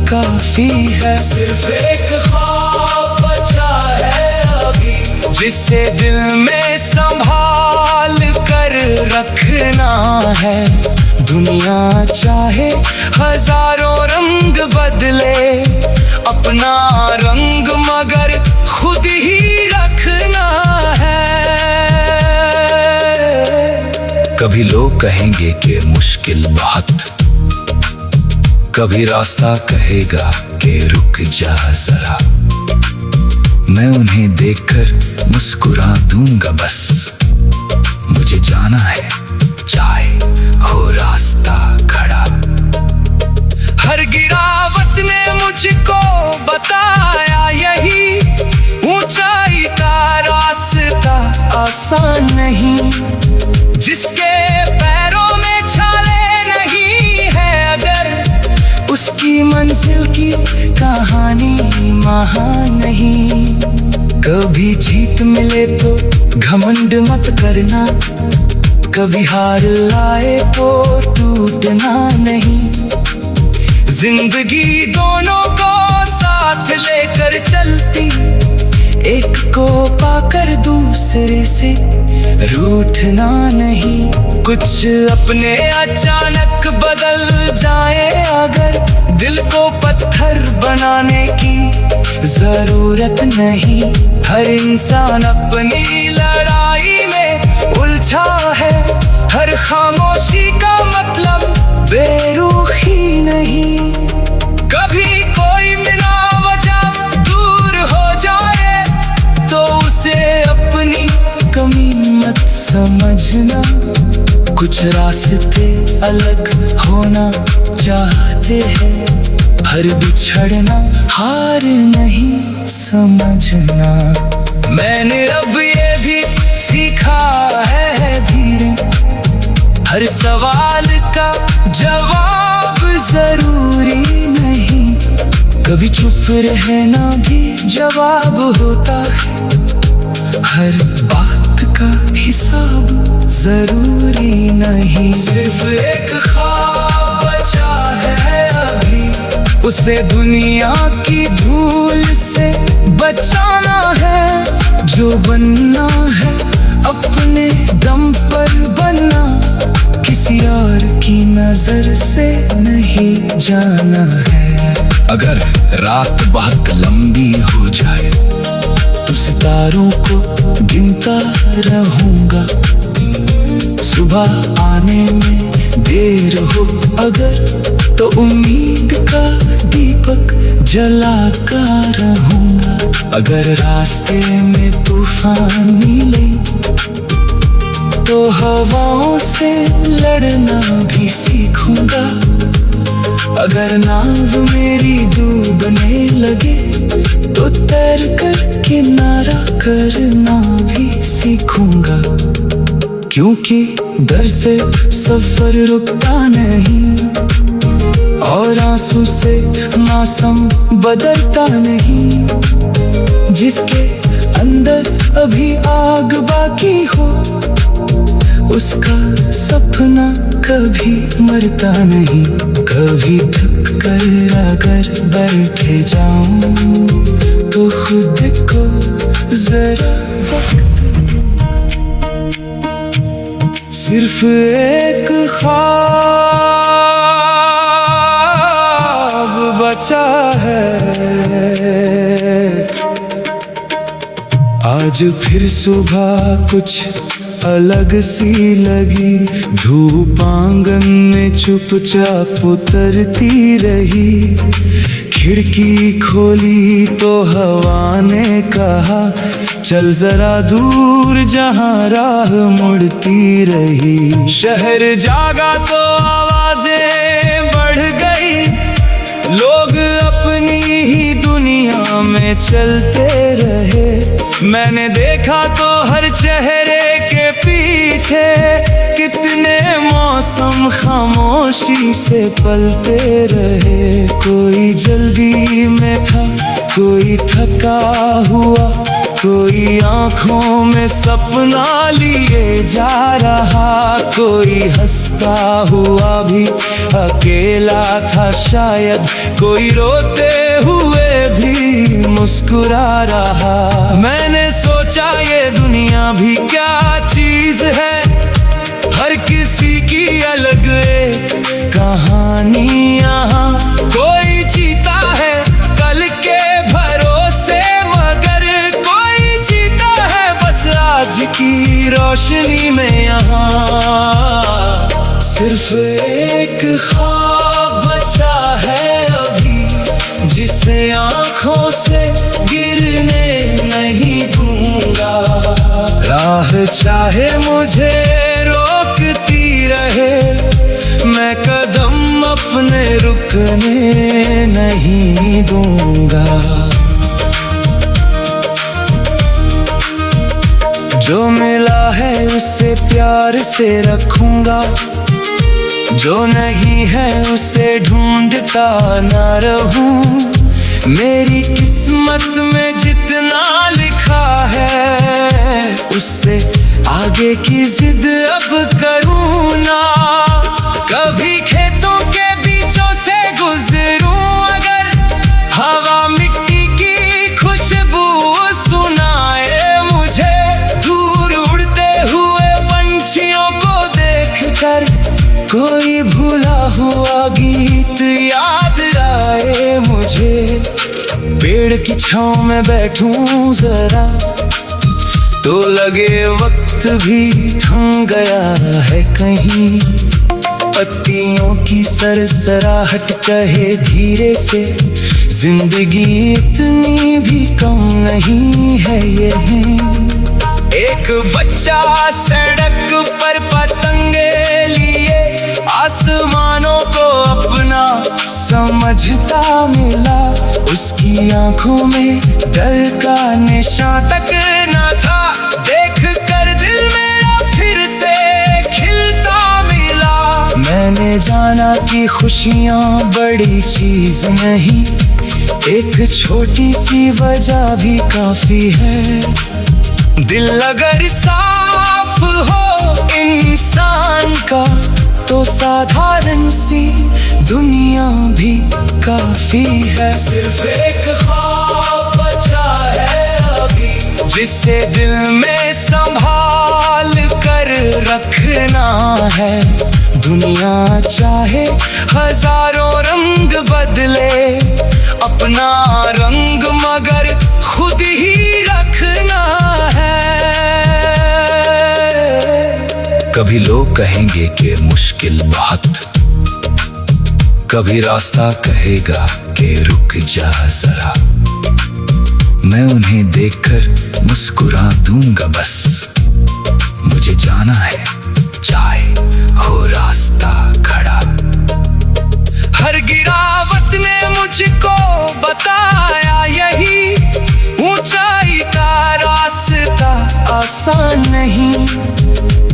काफी है। सिर्फ एक ख्वाब बचा है अभी, जिसे दिल में संभाल कर रखना है। दुनिया चाहे हजारों रंग बदले, अपना रंग मगर खुद ही रखना है। कभी लोग कहेंगे कि मुश्किल बहुत, कभी रास्ता कहेगा कि रुक जा जरा, मैं उन्हें देखकर मुस्कुरा दूंगा बस। मुझे जाना है चाहे हो रास्ता खड़ा। हर गिरावट ने मुझको बताया यही, ऊंचाई का रास्ता आसान नहीं। जिसके पैरों में छाले नहीं है अगर, उसकी मंजिल की कहानी महान नहीं। कभी जीत मिले तो घमंड मत करना, कभी हार लाए तो टूटना नहीं। जिंदगी दोनों को साथ लेकर चलती, एक को पाकर दूसरे से रूठना नहीं। कुछ अपने अचानक बदल जाए अगर, दिल को पत्थर बनाने की जरूरत नहीं। हर इंसान अपनी लड़ाई में उलझा है, हर खामोशी का मतलब बेरुखी नहीं। कभी कोई बिना वजह दूर हो जाए तो उसे अपनी कमी मत समझना। कुछ रास्ते अलग होना चाहते हैं, हर बिछड़ना हार नहीं समझना। मैंने अब ये भी सीखा है धीरे, हर सवाल का जवाब जरूरी नहीं। कभी चुप रहना भी जवाब होता है, हर बात का हिसाब जरूरी नहीं। सिर्फ एक ख्वाब बचा है अभी, उसे दुनिया की धूल से बचाना है। जो बनना है अपने दम पर बनना, किसी और की नजर से नहीं जाना है। अगर रात बहुत लंबी हो जाए तो सितारों को गिनता रहूंगा। सुबह आने में देर हो अगर तो उम्मीद का दीपक जलाकर रहूंगा। अगर रास्ते में तूफान मिले तो हवाओं से लड़ना भी सीखूंगा। अगर नाव मेरी डूबने लगे तो तैर कर किनारा करना भी सीखूंगा। क्योंकि डर से सफर रुकता नहीं, और आंसू से मौसम बदलता नहीं। जिसके अंदर अभी आग बाकी हो, उसका सपना कभी मरता नहीं। कभी थक कर अगर बैठे जाऊं तो खुद को जरा वक्त दूं। सिर्फ एक ख्वाब आज फिर सुबह कुछ अलग सी लगी, धूप आंगन में चुपचाप उतरती रही। खिड़की खोली तो हवा ने कहा, चल जरा दूर जहां राह मुड़ती रही। शहर जागा तो आवाजें बढ़ गई, लोग अपनी ही दुनिया में चलते रहे। मैंने देखा तो हर चेहरे के पीछे कितने मौसम खामोशी से पलते रहे। कोई जल्दी में था, कोई थका हुआ, कोई आंखों में सपना लिए जा रहा। कोई हंसता हुआ भी अकेला था शायद, कोई रोते हुए भी मुस्कुरा रहा। मैंने सोचा ये दुनिया भी क्या चीज है, हर किसी की अलग एक कहानी यहाँ। कोई जीता है कल के भरोसे, मगर कोई जीता है बस आज की रोशनी में यहाँ। सिर्फ एक ख्वाब बचा है अभी, जिसे आंखों से गिरने नहीं दूंगा। राह चाहे मुझे रोकती रहे, मैं कदम अपने रुकने नहीं दूंगा। जो मिला है उसे प्यार से रखूंगा, जो नहीं है उसे ढूंढता ना रहूं। मेरी किस्मत में जितना लिखा है, उससे आगे की जिद अब करूं ना। कभी खेतों के बीचों से गुजरूं अगर, हवा मिट्टी की खुशबू सुनाए मुझे। दूर उड़ते हुए पंछियों को देखकर कोई भूला हुआ गीत याद आए मुझे। पेड़ की छांव में बैठूं जरा तो लगे वक्त भी थम गया है कहीं। पत्तियों की सरसराहट कहे धीरे से, जिंदगी इतनी भी कम नहीं है ये है। एक बच्चा सड़क पर पतंगे लिए आसमानों को अपना समझता मिला। उसकी आंखों में डर का निशान तक न था, देख कर दिल मेरा फिर से खिलता मिला। मैंने जाना कि खुशियाँ बड़ी चीज नहीं, एक छोटी सी वजह भी काफी है। दिल अगर साफ हो इंसान का, तो साधारण सी दुनिया भी काफी है। सिर्फ एक ख्वाब बचा है अभी, जिसे दिल में संभाल कर रखना है। दुनिया चाहे हजारों रंग बदले, अपना रंग मगर खुद ही रखना है। कभी लोग कहेंगे कि मुश्किल बहुत, कभी रास्ता कहेगा कि रुक जा जरा। मैं उन्हें देखकर मुस्कुरा दूंगा बस। मुझे जाना है चाहे हो रास्ता खड़ा। हर गिरावट ने मुझको बताया यही, ऊंचाई का रास्ता आसान नहीं।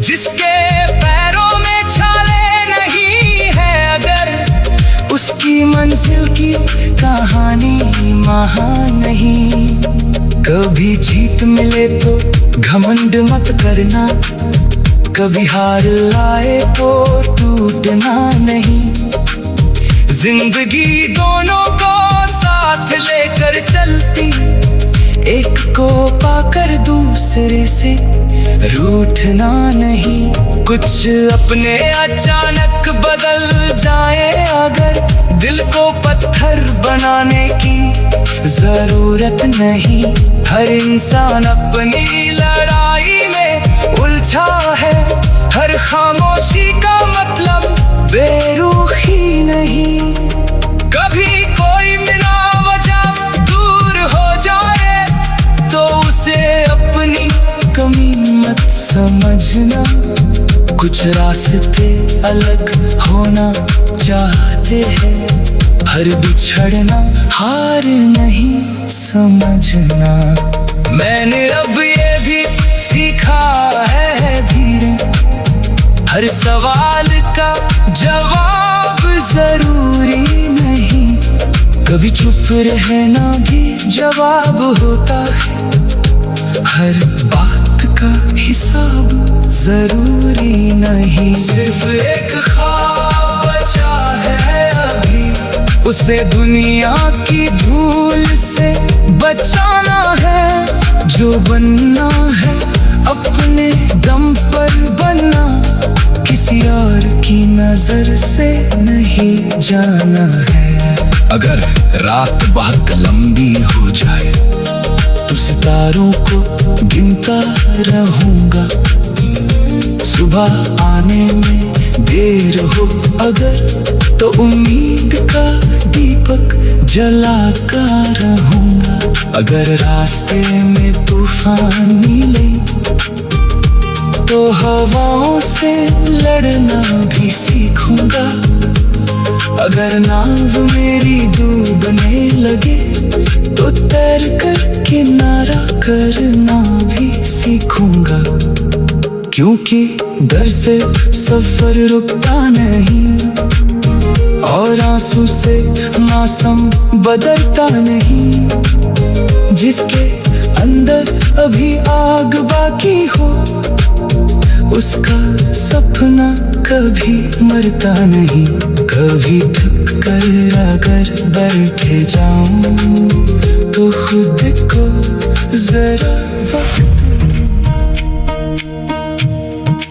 जिसके पैरों में छाले नहीं है अगर, उसकी मंजिल की कहानी महान नहीं। कभी जीत मिले तो घमंड मत करना, कभी हार लाए तो टूटना नहीं। जिंदगी दोनों को साथ लेकर चलती, एक को पाकर दूसरे से रूठना नहीं। कुछ अपने अचानक बदल जाए अगर, दिल को पत्थर बनाने की जरूरत नहीं। हर इंसान अपनी लड़ाई में उलझा है, हर खामोशी का मतलब बेरुखी नहीं। कभी कोई बिना वजह दूर हो जाए तो उसे अपनी कमी मत समझना। कुछ रास्ते अलग होना चाहते हैं, हर बिछड़ना हार नहीं समझना। मैंने अब ये भी सीखा है धीरे, हर सवाल का जवाब जरूरी नहीं। कभी चुप रहना भी जवाब होता है, हर बात का हिसाब जरूरी नहीं। सिर्फ एक ख्वाब बचा है अभी, उसे दुनिया की धूल से बचाना है। जो बनना है अपने दम पर बनना, किसी और की नजर से नहीं जाना है। अगर रात बहुत लंबी हो जाए तो सितारों को गिनता रहूंगा। सुबह आने में देर हो अगर तो उम्मीद का दीपक जलाकर रहूंगा। अगर रास्ते में तूफान मिले तो हवाओं से लड़ना भी सीखूंगा। अगर नाव मेरी डूबने लगे तो तैर कर किनारा करना भी सीखूंगा। क्योंकि डर से सफर रुकता नहीं और आंसू से मौसम बदलता नहीं। जिसके अंदर अभी आग बाकी हो उसका सपना कभी मरता नहीं। कभी थक कर अगर बैठे जाऊं तो खुद को जरा वक्त,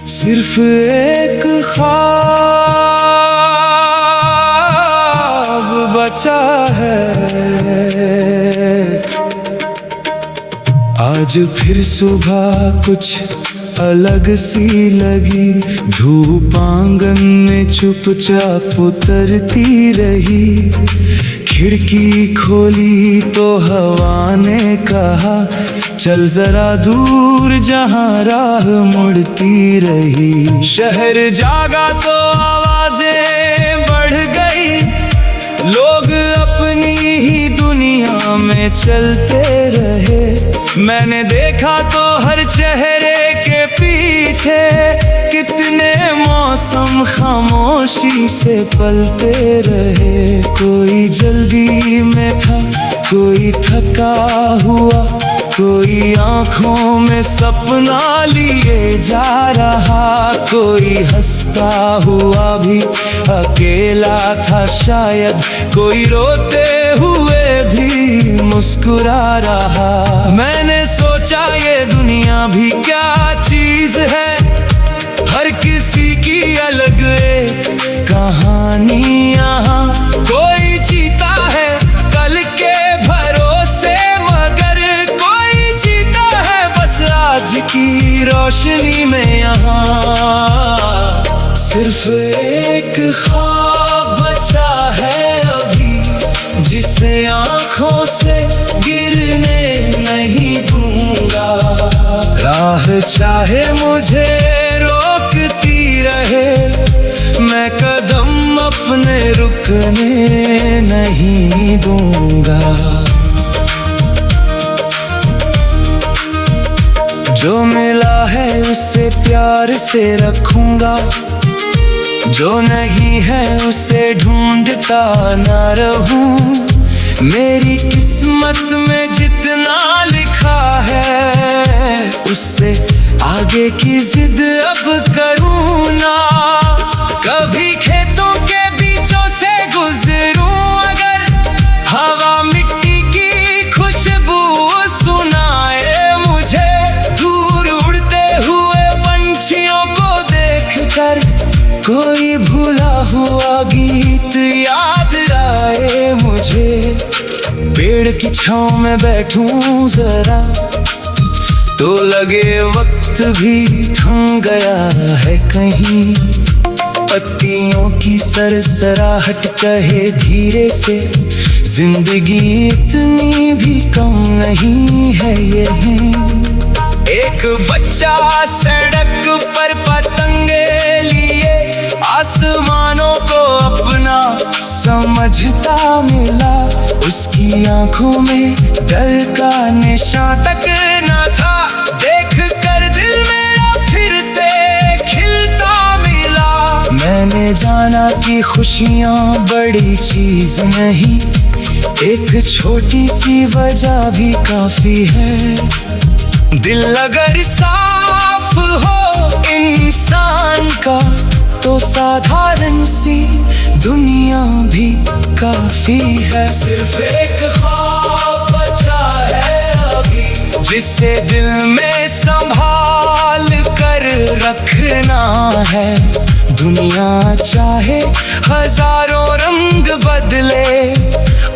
सिर्फ एक ख्वाब बचा है। आज फिर सुबह कुछ अलग सी लगी, धूप आंगन में चुपचाप उतरती रही। खिड़की खोली तो हवा ने कहा चल जरा दूर, जहां राह मुड़ती रही। शहर जागा तो आवाजें बढ़ गई, लोग अपनी ही दुनिया में चलते रहे। मैंने देखा तो हर चेहरे के पीछे कितने मौसम खामोशी से पलते रहे। कोई जल्दी में था, कोई थका हुआ, कोई आंखों में सपना लिए जा रहा। कोई हंसता हुआ भी अकेला था शायद, कोई रोते हुए भी मुस्कुरा रहा। मैंने सोचा ये दुनिया भी क्या चीज है, हर किसी की अलग एक कहानी। यहाँ कोई जीता है कल के भरोसे, मगर कोई जीता है बस आज की रोशनी में। यहाँ सिर्फ एक ख्वाब बचा है अभी, जिसे आंखों से गिरने नहीं दूंगा। राह चाहे मुझे रोकती रहे, मैं कदम अपने रुकने नहीं दूंगा। जो मिला है उसे प्यार से रखूंगा, जो नहीं है उसे ढूंढता ना रहूं। मेरी किस्मत में जितना लिखा है उससे आगे की जिद अब करूं ना। कभी खेतों के बीचों से गुजरूं अगर, हवा मिट्टी की खुशबू सुनाए मुझे। दूर उड़ते हुए पंछियों को देखकर कोई भूला हुआ गीत गीत याद आए मुझे, पेड़ की छांव में बैठूं जरा तो लगे वक्त भी थम गया है कहीं। पत्तियों की सरसराहट कहे धीरे से, जिंदगी इतनी भी कम नहीं है ये। एक बच्चा सड़क पर पतंगे लिए आसमानों को अपना समझता मिला। उसकी आंखों में डर का निशान तक न था, देख कर दिल मेरा फिर से खिलता मिला। मैंने जाना कि खुशियाँ बड़ी चीज नहीं, एक छोटी सी वजह भी काफी है। दिल अगर साफ हो इंसान का तो साधारण सी दुनिया भी काफी है। सिर्फ एक ख्वाब बचा है अभी, जिसे दिल में संभाल कर रखना है। दुनिया चाहे हजारों रंग बदले,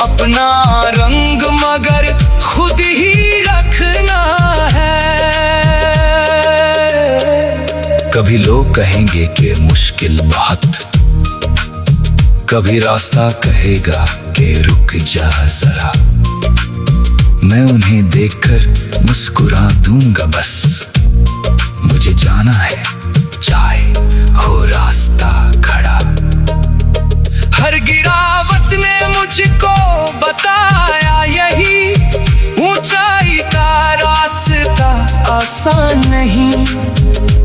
अपना रंग मगर खुद ही रखना है। कभी लोग कहेंगे कि मुश्किल बहुत, कभी रास्ता कहेगा कि रुक जा जरा। मैं उन्हें देखकर मुस्कुरा दूंगा बस, मुझे जाना है चाहे हो रास्ता खड़ा। हर गिरावट ने मुझको बताया यही, ऊंचाई का रास्ता आसान नहीं।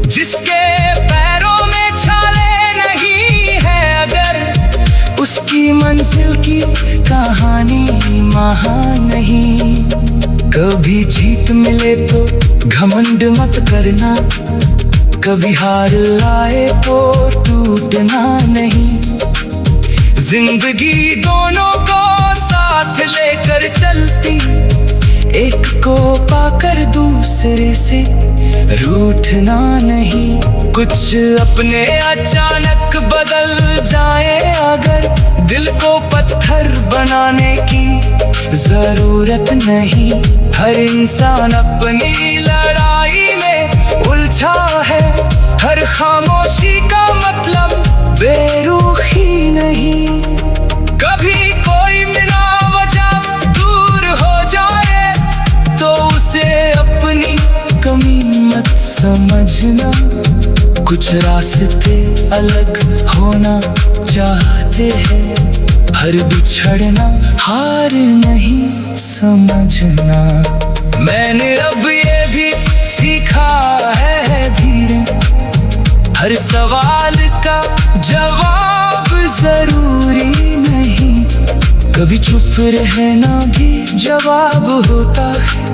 जिसके पैरों में छाले नहीं है अगर, उसकी मंजिल की कहानी महान नहीं। कभी जीत मिले तो घमंड मत करना, कभी हार आए तो टूटना नहीं। जिंदगी दोनों को साथ लेकर चलती, एक को पाकर दूसरे से रूठना नहीं। कुछ अपने अचानक बदल जाए अगर, दिल को पत्थर बनाने की जरूरत नहीं। हर इंसान अपनी लड़ाई में उलझा है, हर खामोशी का मतलब बेरुखी नहीं। कभी कोई बिना वजह दूर हो जाए तो उसे अपनी कमी मत समझना। कुछ रास्ते अलग होना चाहते हैं, हर बिछड़ना हार नहीं समझना। मैंने अब ये भी सीखा है धीरे, हर सवाल का जवाब जरूरी नहीं। कभी चुप रहना भी जवाब होता है,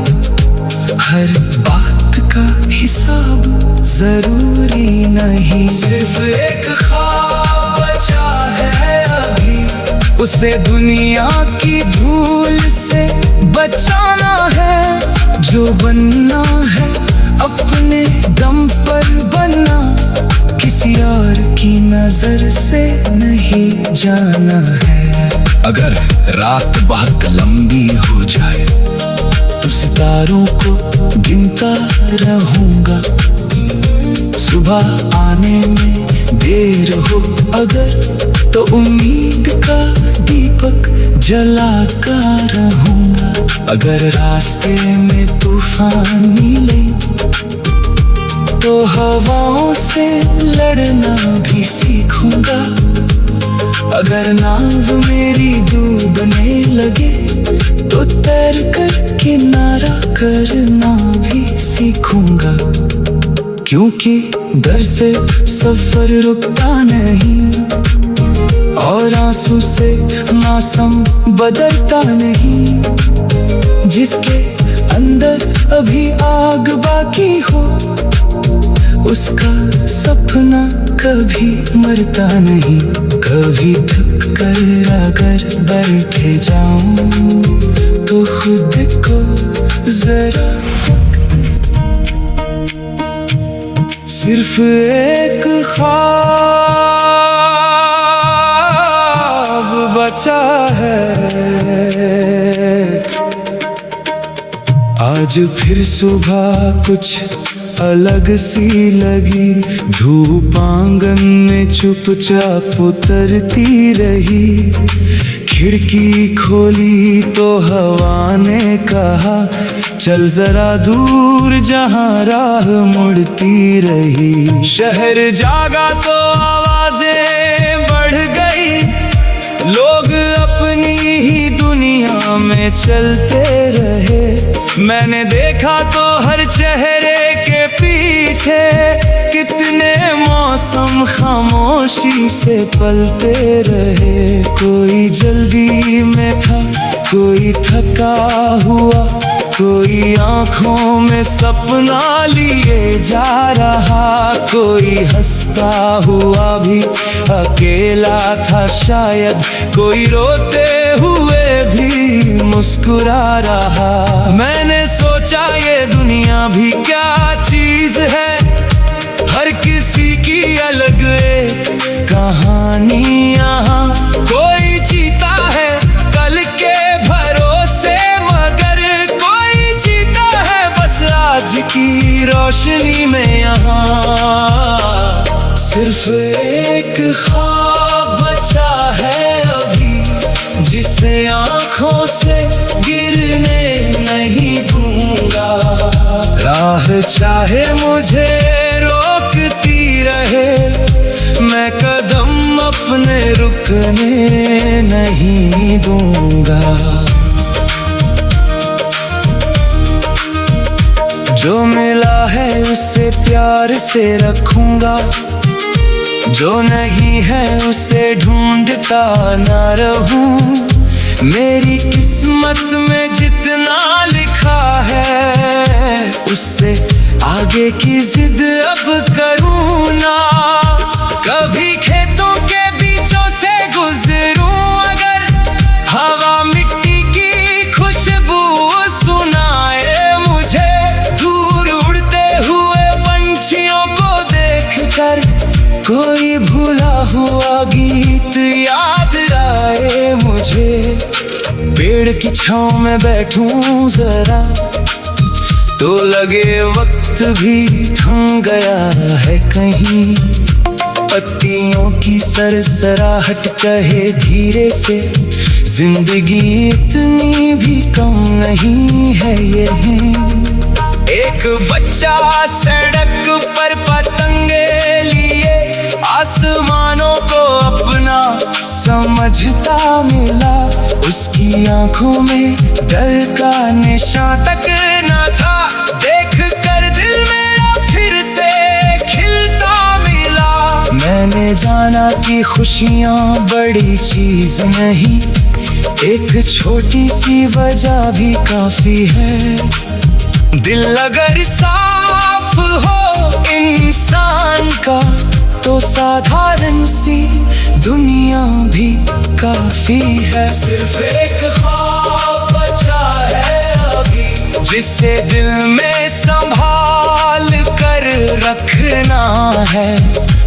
हर बात का हिसाब जरूरी नहीं। सिर्फ एक ख्वाब बचा है अभी, उसे दुनिया की धूल से बचाना है। जो बनना है अपने दम पर बनना, किसी और की नजर से नहीं जाना है। अगर रात बहुत लंबी हो जाए तो सितारों को गिनता रहूंगा। सुबह आने में देर हो अगर, तो उम्मीद का दीपक जलाकर रहूंगा। अगर रास्ते में तूफान मिले तो हवाओं से लड़ना भी सीखूंगा। अगर नाव मेरी डूबने लगे तो तैर कर किनारा करना भी सीखूंगा। क्योंकि डर से सफर रुकता नहीं, और आंसू से मौसम बदलता नहीं। जिसके अंदर अभी आग बाकी हो, उसका सपना कभी मरता नहीं। कभी थक कर अगर बैठे जाऊं तो खुद को जरा सिर्फ एक ख्वाब बचा है। आज फिर सुबह कुछ अलग सी लगी, धूप आंगन में चुपचाप उतरती रही। खिड़की खोली तो हवा ने कहा, चल जरा दूर जहां राह मुड़ती रही। शहर जागा तो आवाजें बढ़ गई, लोग अपनी ही दुनिया में चलते रहे। मैंने देखा तो हर चेहरे के पीछे कितने मौसम खामोशी से पलते रहे। कोई जल्दी में था, कोई थका हुआ, कोई आंखों में सपना लिए जा रहा। कोई हंसता हुआ भी अकेला था शायद, कोई रोते हुए भी मुस्कुरा रहा। मैंने सोचा ये दुनिया भी क्या चीज है, हर किसी की अलग एक कहानी यहाँ। कोई जीता है कल के भरोसे, मगर कोई जीता है बस आज की रोशनी में यहाँ। सिर्फ एक ख्वाब बचा है अभी, जिसे आंखों से गिरने नहीं दूंगा। राह चाहे मुझे रोकती रहे, मैं कदम अपने रुकने नहीं दूंगा। जो मिला है उसे प्यार से रखूंगा, जो नहीं है उसे ढूंढता ना रहूं। मेरी किस्मत में जितना लिखा है, उससे आगे की जिद अब करूं ना। कभी खेतों के बीचों से गुजरूं अगर, हवा मिट्टी की खुशबू सुनाए मुझे। दूर उड़ते हुए पंछियों को देखकर कोई भूला हुआ गीत याद आए मुझे। पेड़ की छांव में बैठूं जरा तो लगे वक्त भी थम गया है कहीं। पत्तियों की सरसराहट कहे धीरे से, जिंदगी इतनी भी कम नहीं है ये है। एक बच्चा सड़क पर पतंगे लिए आसमानों को अपना समझता मिला। उसकी आंखों में डर का निशान तक न था, देख कर दिल मेरा फिर से खिलता मिला। मैंने जाना कि खुशियाँ बड़ी चीज नहीं, एक छोटी सी वजह भी काफी है। दिल अगर साफ हो इंसान का, तो साधारण सी दुनिया भी काफी है। सिर्फ एक ख्वाब बचा है अभी, जिसे दिल में संभाल कर रखना है।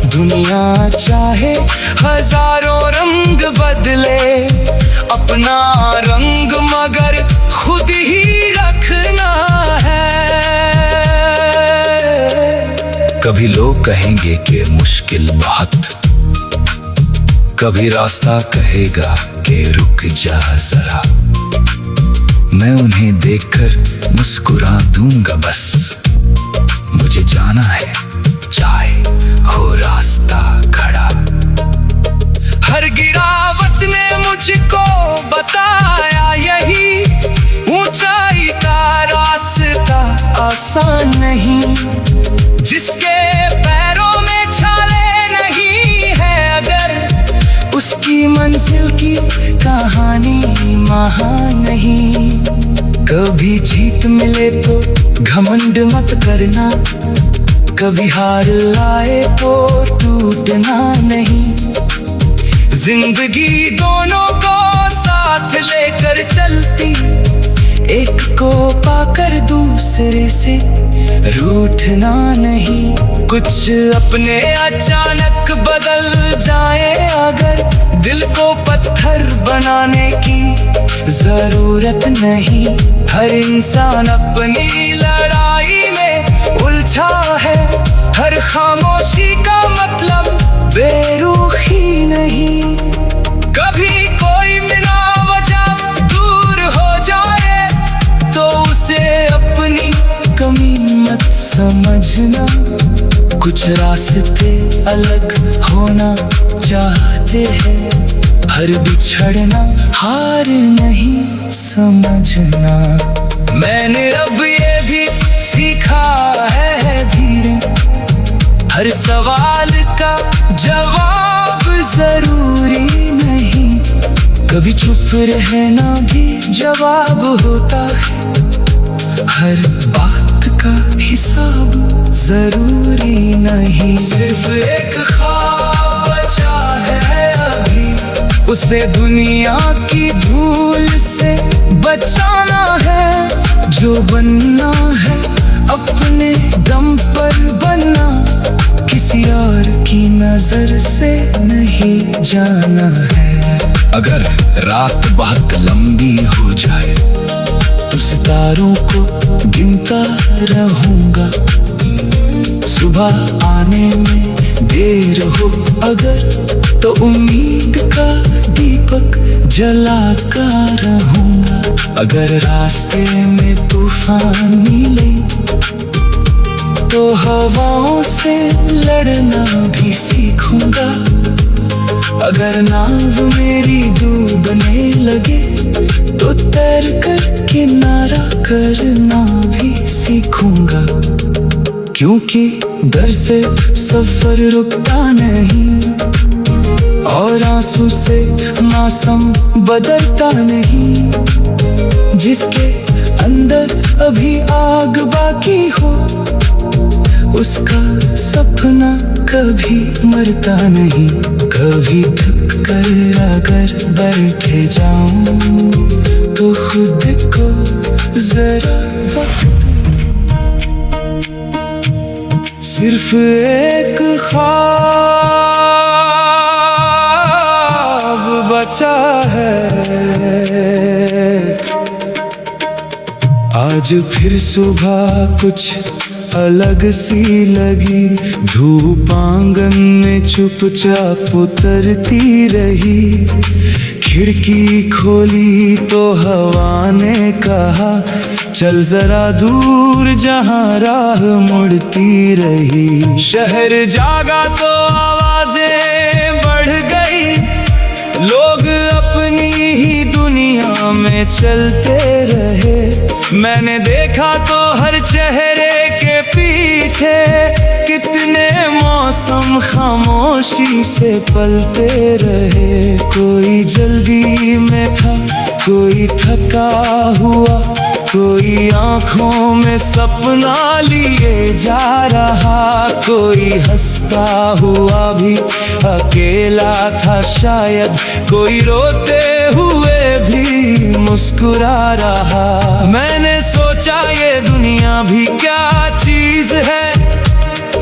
दुनिया चाहे हजारों रंग बदले, अपना रंग मगर खुद ही रखना है। कभी लोग कहेंगे कि मुश्किल बहुत, कभी रास्ता कहेगा कि रुक जा जरा। मैं उन्हें देखकर मुस्कुरा दूंगा बस। मुझे जाना है चाहे हो रास्ता खड़ा। हर गिरावट ने मुझको बताया यही, ऊंचाई का रास्ता आसान नहीं। जिसके पैरों में छाले नहीं है अगर, उसकी मंजिल की कहानी महान नहीं। कभी जीत मिले तो घमंड मत करना, कभी हार आए तो टूटना नहीं। जिंदगी दोनों को साथ लेकर चलती, एक को पाकर दूसरे से रूठना नहीं। कुछ अपने अचानक बदल जाए अगर, दिल को पत्थर बनाने की जरूरत नहीं। हर इंसान अपनी लड़ाई में उलझा है, हर खामोशी का मतलब बेरुखी नहीं। कभी कोई बिना वजह दूर हो जाए तो उसे अपनी कमी मत समझना। कुछ रास्ते अलग होना चाहते हैं, हर बिछड़ना हार नहीं समझना। मैंने अब ये भी सीखा है धीरे, हर सवाल का जवाब जरूरी नहीं। कभी चुप रहना भी जवाब होता है, हर बात का हिसाब जरूरी नहीं। सिर्फ एक ख्वाब बचा है अभी, उसे दुनिया की धूल से बचाना है। जो बनना है अपने दम पर बनना, किसी और की नजर से नहीं जाना है। अगर रात बहुत लंबी हो जाए तो सितारों को गिनता रहूंगा। सुबह आने में देर हो अगर तो उम्मीद का दीपक जलाकर रहूंगा। अगर रास्ते में तूफान मिले तो हवाओं से लड़ना भी सीखूंगा। अगर नाव मेरी डूबने लगे तो तैर कर किनारा करना भी सीखूंगा। क्योंकि डर से सफर रुकता नहीं और आंसू से मौसम बदलता नहीं। जिसके अंदर अभी आग बाकी हो उसका सपना कभी मरता नहीं। कभी थक कर अगर बैठे जाऊं तो खुद को जरा वक्त, सिर्फ एक ख्वाब बचा है। आज फिर सुबह कुछ अलग सी लगी, धूप आंगन में चुपचाप उतरती रही। खिड़की खोली तो हवा ने कहा चल जरा दूर, जहां राह मुड़ती रही। शहर जागा तो आवाजें बढ़ गई, लोग अपनी ही दुनिया में चलते रहे। मैंने देखा तो हर चेहरे के पीछे कितने मौसम खामोशी से पलते रहे। कोई जल्दी में था, कोई थका हुआ, कोई आंखों में सपना लिए जा रहा। कोई हंसता हुआ भी अकेला था शायद, कोई रोते हुए भी मुस्कुरा रहा। मैंने सोचा ये दुनिया भी क्या चीज है,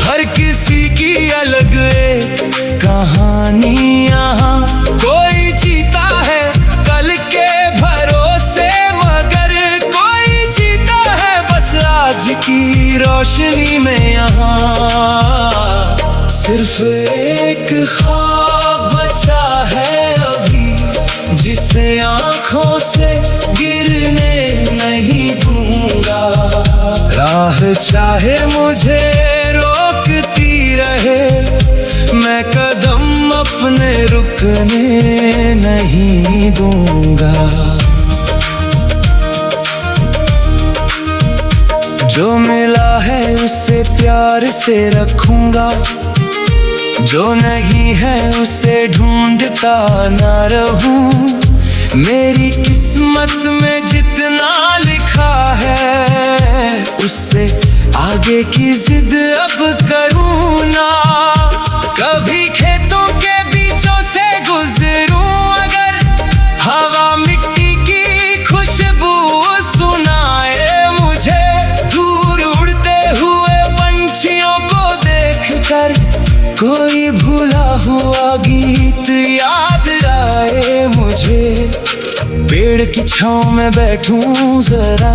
हर किसी की अलग एक कहानी। यहाँ कोई जीता है कल के भरोसे, मगर कोई जीता है बस आज की रोशनी में। यहाँ सिर्फ एक ख्वाब बचा है अभी, जिसे आंखों से गिरने नहीं दूंगा। राह चाहे मुझे रोकती रहे, मैं कदम अपने रुकने नहीं दूंगा। जो मिला है उसे प्यार से रखूंगा, जो नहीं है उसे ढूंढता ना रहूं। मेरी किस्मत में जितना लिखा है उससे आगे की जिद अब करूं ना। कभी खेतों के बीचों से गुजरूं अगर, हवा मिट्टी की खुशबू सुनाए मुझे। दूर उड़ते हुए पंछियों को देखकर कोई भूला हुआ गीत याद पेड़ की छांव में बैठूं जरा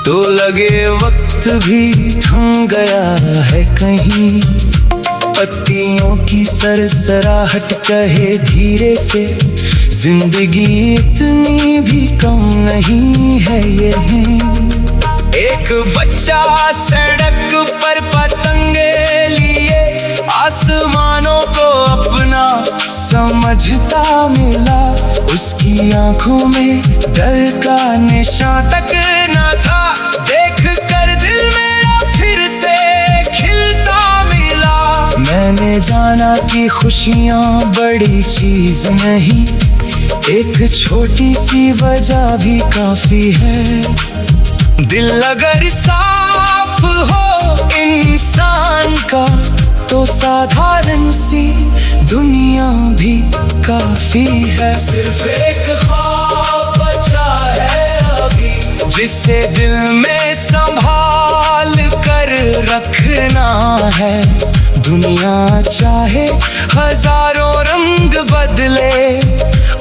तो लगे वक्त भी थम गया है कहीं। पत्तियों की सरसराहट कहे धीरे से, जिंदगी इतनी भी कम नहीं है ये है। एक बच्चा सड़क पर पतंगे लिए आसमानों को अपना समझता मिला। उसकी आंखों में डर का निशान तक न था। देख कर दिल मेरा फिर से खिलता मिला। मैंने जाना कि खुशियाँ बड़ी चीज नहीं, एक छोटी सी वजह भी काफी है। दिल अगर साफ हो इंसान का तो साधारण सी दुनिया भी काफी है। सिर्फ एक ख्वाब बचा है अभी, जिसे दिल में संभाल कर रखना है। दुनिया चाहे हजारों रंग बदले,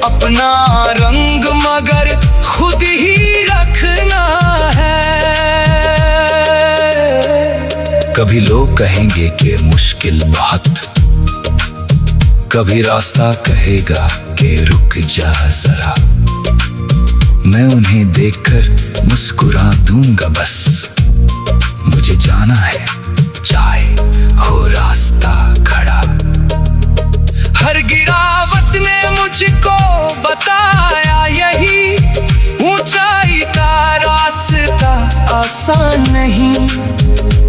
अपना रंग मगर खुद ही रखना है। कभी लोग कहेंगे कि मुश्किल बहुत, कभी रास्ता कहेगा कि रुक जा जरा। मैं उन्हें देखकर मुस्कुरा दूंगा बस। मुझे जाना है चाहे हो रास्ता खड़ा। हर गिरावट ने मुझको बताया यही, ऊंचाई का रास्ता आसान नहीं।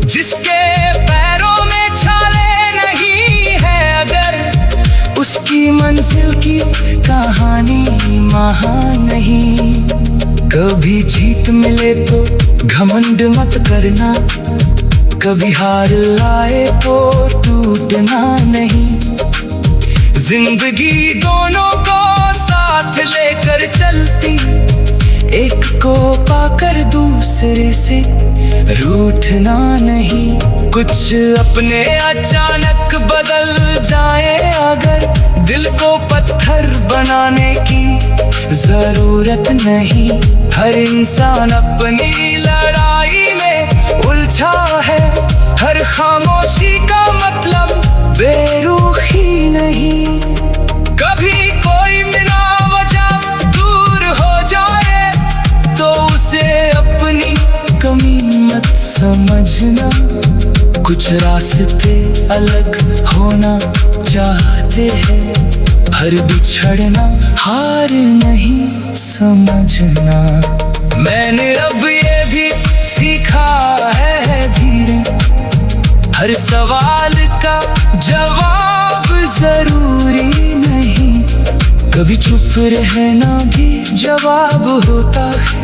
जिसके पैरों में छाले नहीं है अगर, उसकी मंजिल की कहानी महान नहीं। कभी जीत मिले तो घमंड मत करना, कभी हार आए तो टूटना नहीं। जिंदगी दोनों को साथ लेकर चलती, एक को पाकर दूसरे से रूठना नहीं। कुछ अपने अचानक बदल जाए अगर, दिल को पत्थर बनाने की जरूरत नहीं। हर इंसान अपनी लड़ाई में उलझा है, हर खामोशी का मतलब बेरुखी नहीं। कभी कोई बिना वजह दूर हो जाए तो उसे अपनी कमी मत समझना। कुछ रास्ते अलग होना चाहते हैं, हर बिछड़ना हार नहीं समझना। मैंने अब ये भी सीखा है धीरे, हर सवाल का जवाब जरूरी नहीं। कभी चुप रहना भी जवाब होता है,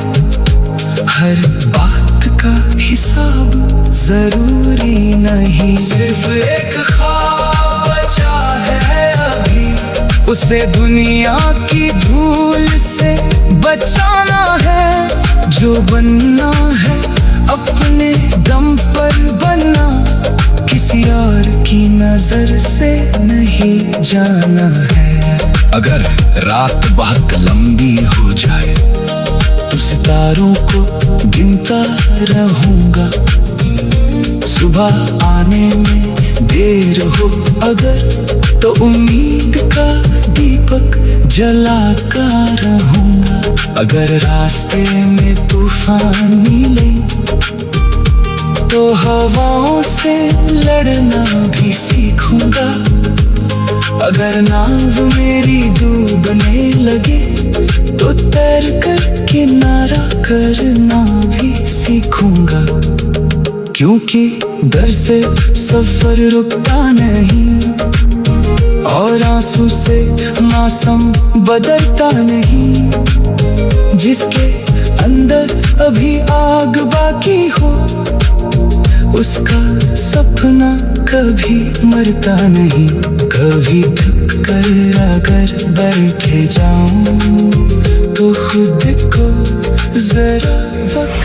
हर बात का हिसाब जरूरी नहीं। सिर्फ एक ख्वाब बचा है अभी, उसे दुनिया की धूल से बचाना है। जो बनना है अपने दम पर बनना, किसी और की नजर से नहीं जाना है। अगर रात बहुत लंबी हो जाए तो सितारों को गिनता रहूंगा। सुबह आने में देर हो अगर तो उम्मीद का दीपक जलाकर रहूंगा। अगर रास्ते में तूफान मिले तो हवाओं से लड़ना भी सीखूंगा। अगर नाव मेरी डूबने लगे तो तैर कर किनारा करना भी सीखूंगा। क्योंकि डर से सफर रुकता नहीं और आंसू से मौसम बदलता नहीं। जिसके अंदर अभी आग बाकी हो उसका सपना कभी मरता नहीं। कभी थक कर अगर बैठे जाऊं तो खुद को जरा वक्त,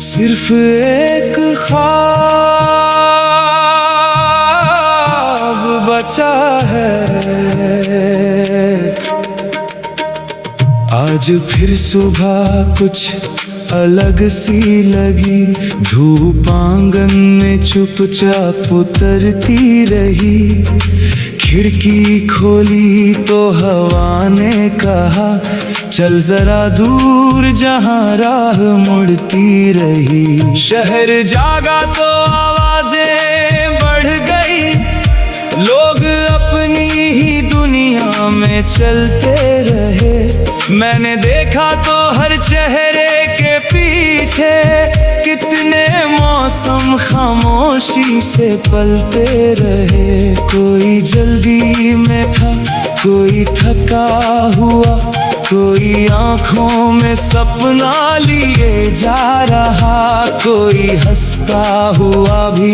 सिर्फ एक ख्वाब बचा है। आज फिर सुबह कुछ अलग सी लगी, धूप आंगन में चुपचाप उतरती रही। खिड़की खोली तो हवा ने कहा, चल जरा दूर जहां राह मुड़ती रही। शहर जागा तो आवाजें बढ़ गई, लोग अपनी ही दुनिया में चलते रहे। मैंने देखा तो हर चेहरे के पीछे कितने मौसम खामोशी से पलते रहे। कोई जल्दी में था, कोई थका हुआ, कोई आंखों में सपना लिए जा रहा। कोई हंसता हुआ भी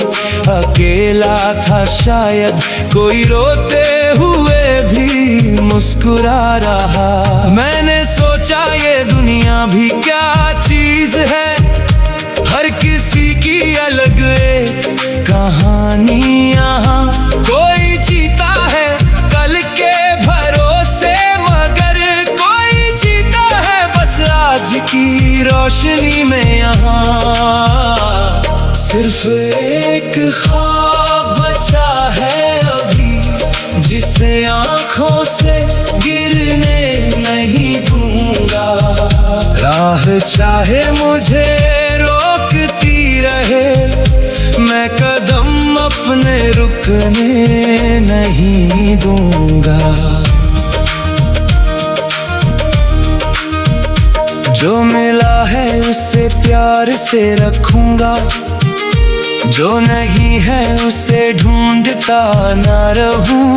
अकेला था शायद, कोई रोते हुए भी मुस्कुरा रहा। मैंने सोचा ये दुनिया भी क्या चीज है, हर किसी की अलग एक कहानी। यहाँ कोई जीता है कल के भरोसे, मगर कोई जीता है बस आज की रोशनी में। यहाँ सिर्फ एक ख्वाब बचा है अभी, जिसे आंखों से गिरने नहीं दूंगा। राह चाहे मुझे रोकती रहे, मैं कदम अपने रुकने नहीं दूंगा। जो मिला है उसे प्यार से रखूंगा, जो नहीं है उसे ढूंढता ना रहूं।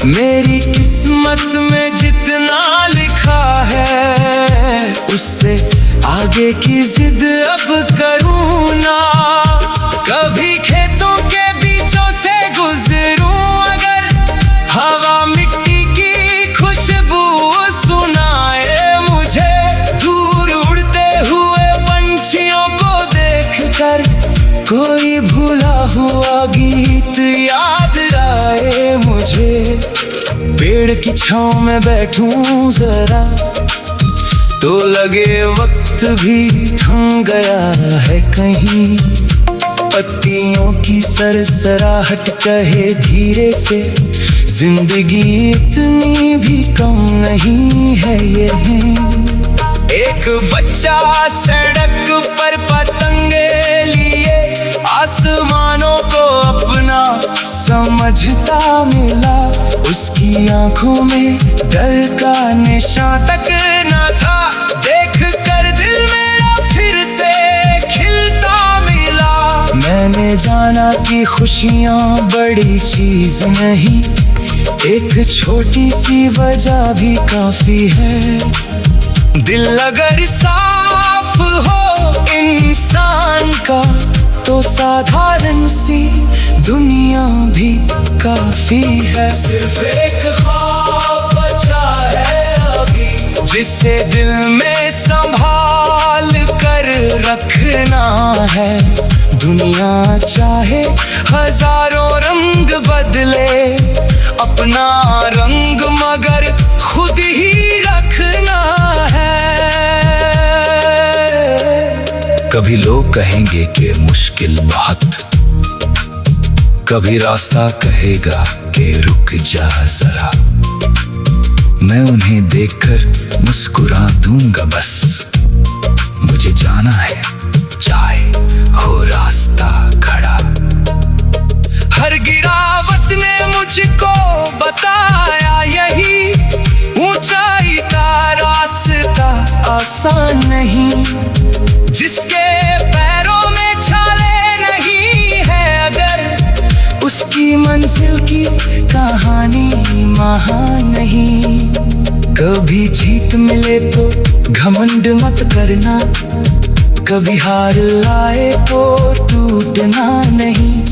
मेरी किस्मत में जितना लिखा है, उससे आगे की जिद अब करूं ना। कभी खेतों के बीचों से गुजरूं अगर, हवा मिट्टी की खुशबू सुनाए मुझे। दूर उड़ते हुए पंछियों को देखकर कोई भूला हुआ गीत याद आए मुझे। पेड़ की छांव में बैठूं जरा तो लगे वक्त भी थम गया है कहीं। पत्तियों की सरसराहट कहे धीरे से, जिंदगी इतनी भी कम नहीं है ये है। एक बच्चा सड़क पर पतंगे लिए आसमानों को अपना समझता मिला। उसकी आंखों में डर का निशान तक न था, देख कर दिल मेरा फिर से खिलता मिला। मैंने जाना कि खुशियाँ बड़ी चीज नहीं, एक छोटी सी वजह भी काफी है। दिल अगर साफ हो इंसान का, तो साधारण सी दुनिया भी काफी है। सिर्फ एक ख्वाब बचा है अभी, जिसे दिल में संभाल कर रखना है। दुनिया चाहे हजारों रंग बदले, अपना रंग मगर खुद ही रखना है। कभी लोग कहेंगे कि मुश्किल बहुत, कभी रास्ता कहेगा कि रुक जा जरा। मैं उन्हें देखकर मुस्कुरा दूंगा बस। मुझे जाना है चाहे हो रास्ता खड़ा। हर गिरावट ने मुझको बताया यही, ऊंचाई का रास्ता आसान नहीं। जिसके पैरों में छाले नहीं है अगर, उसकी मंजिल की कहानी महान नहीं। कभी जीत मिले तो घमंड मत करना, कभी हार आए तो टूटना नहीं।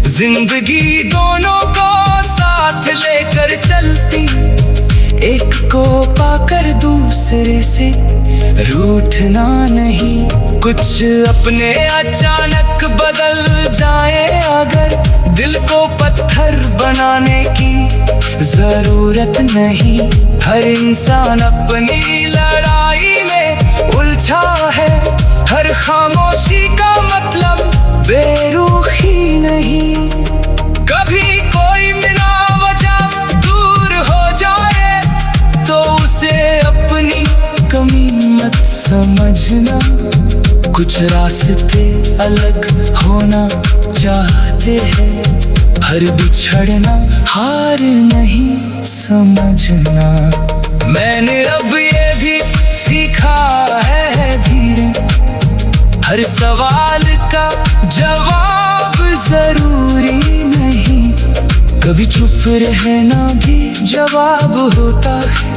जिंदगी दोनों को साथ लेकर चलती, एक को पाकर दूसरे से रूठना नहीं। कुछ अपने अचानक बदल जाए अगर, दिल को पत्थर बनाने की जरूरत नहीं। हर इंसान अपनी लड़ाई में उलझा है, हर खामोशी का मतलब बेरुखी नहीं। कभी कोई बिना वजह दूर हो जाए तो उसे अपनी कमी मत समझना। कुछ रास्ते अलग होना चाहते हैं, हर बिछड़ना हार नहीं समझना। मैंने अब ये भी सीखा है धीरे, हर सवाल का जवाब जरूरी नहीं। कभी चुप रहना भी जवाब होता है,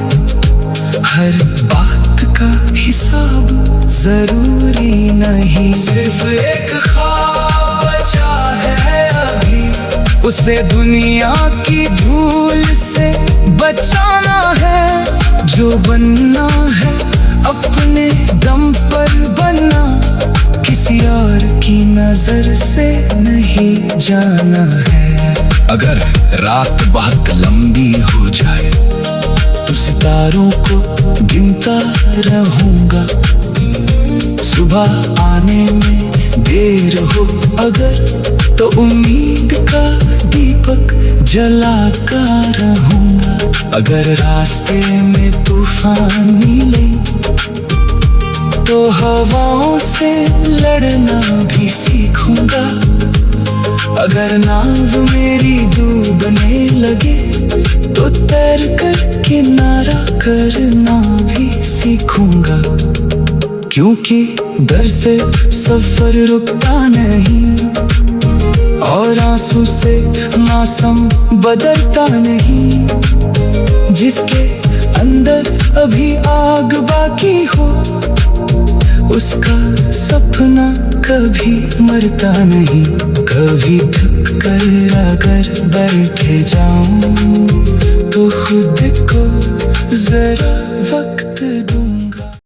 हर बात का हिसाब जरूरी नहीं। सिर्फ एक ख्वाब बचा है अभी, उसे दुनिया की धूल से बचाना है। जो बनना है अपने दम पर बनना, किसी और की नजर से नहीं जाना है। अगर रात बहुत लंबी हो जाए तो सितारों को गिनता रहूंगा। सुबह आने में देर हो अगर तो उम्मीद का दीपक जलाकर रहूंगा। अगर रास्ते में तूफान मिले तो हवाओं से लड़ना भी सीखूंगा। अगर नाव मेरी डूबने लगे तो तैर कर किनारा करना भी सीखूंगा। क्योंकि डर से सफर रुकता नहीं और आंसू से मौसम बदलता नहीं। जिसके अंदर अभी आग बाकी हो उसका सपना कभी मरता नहीं। कभी थक कर अगर बैठ जाऊं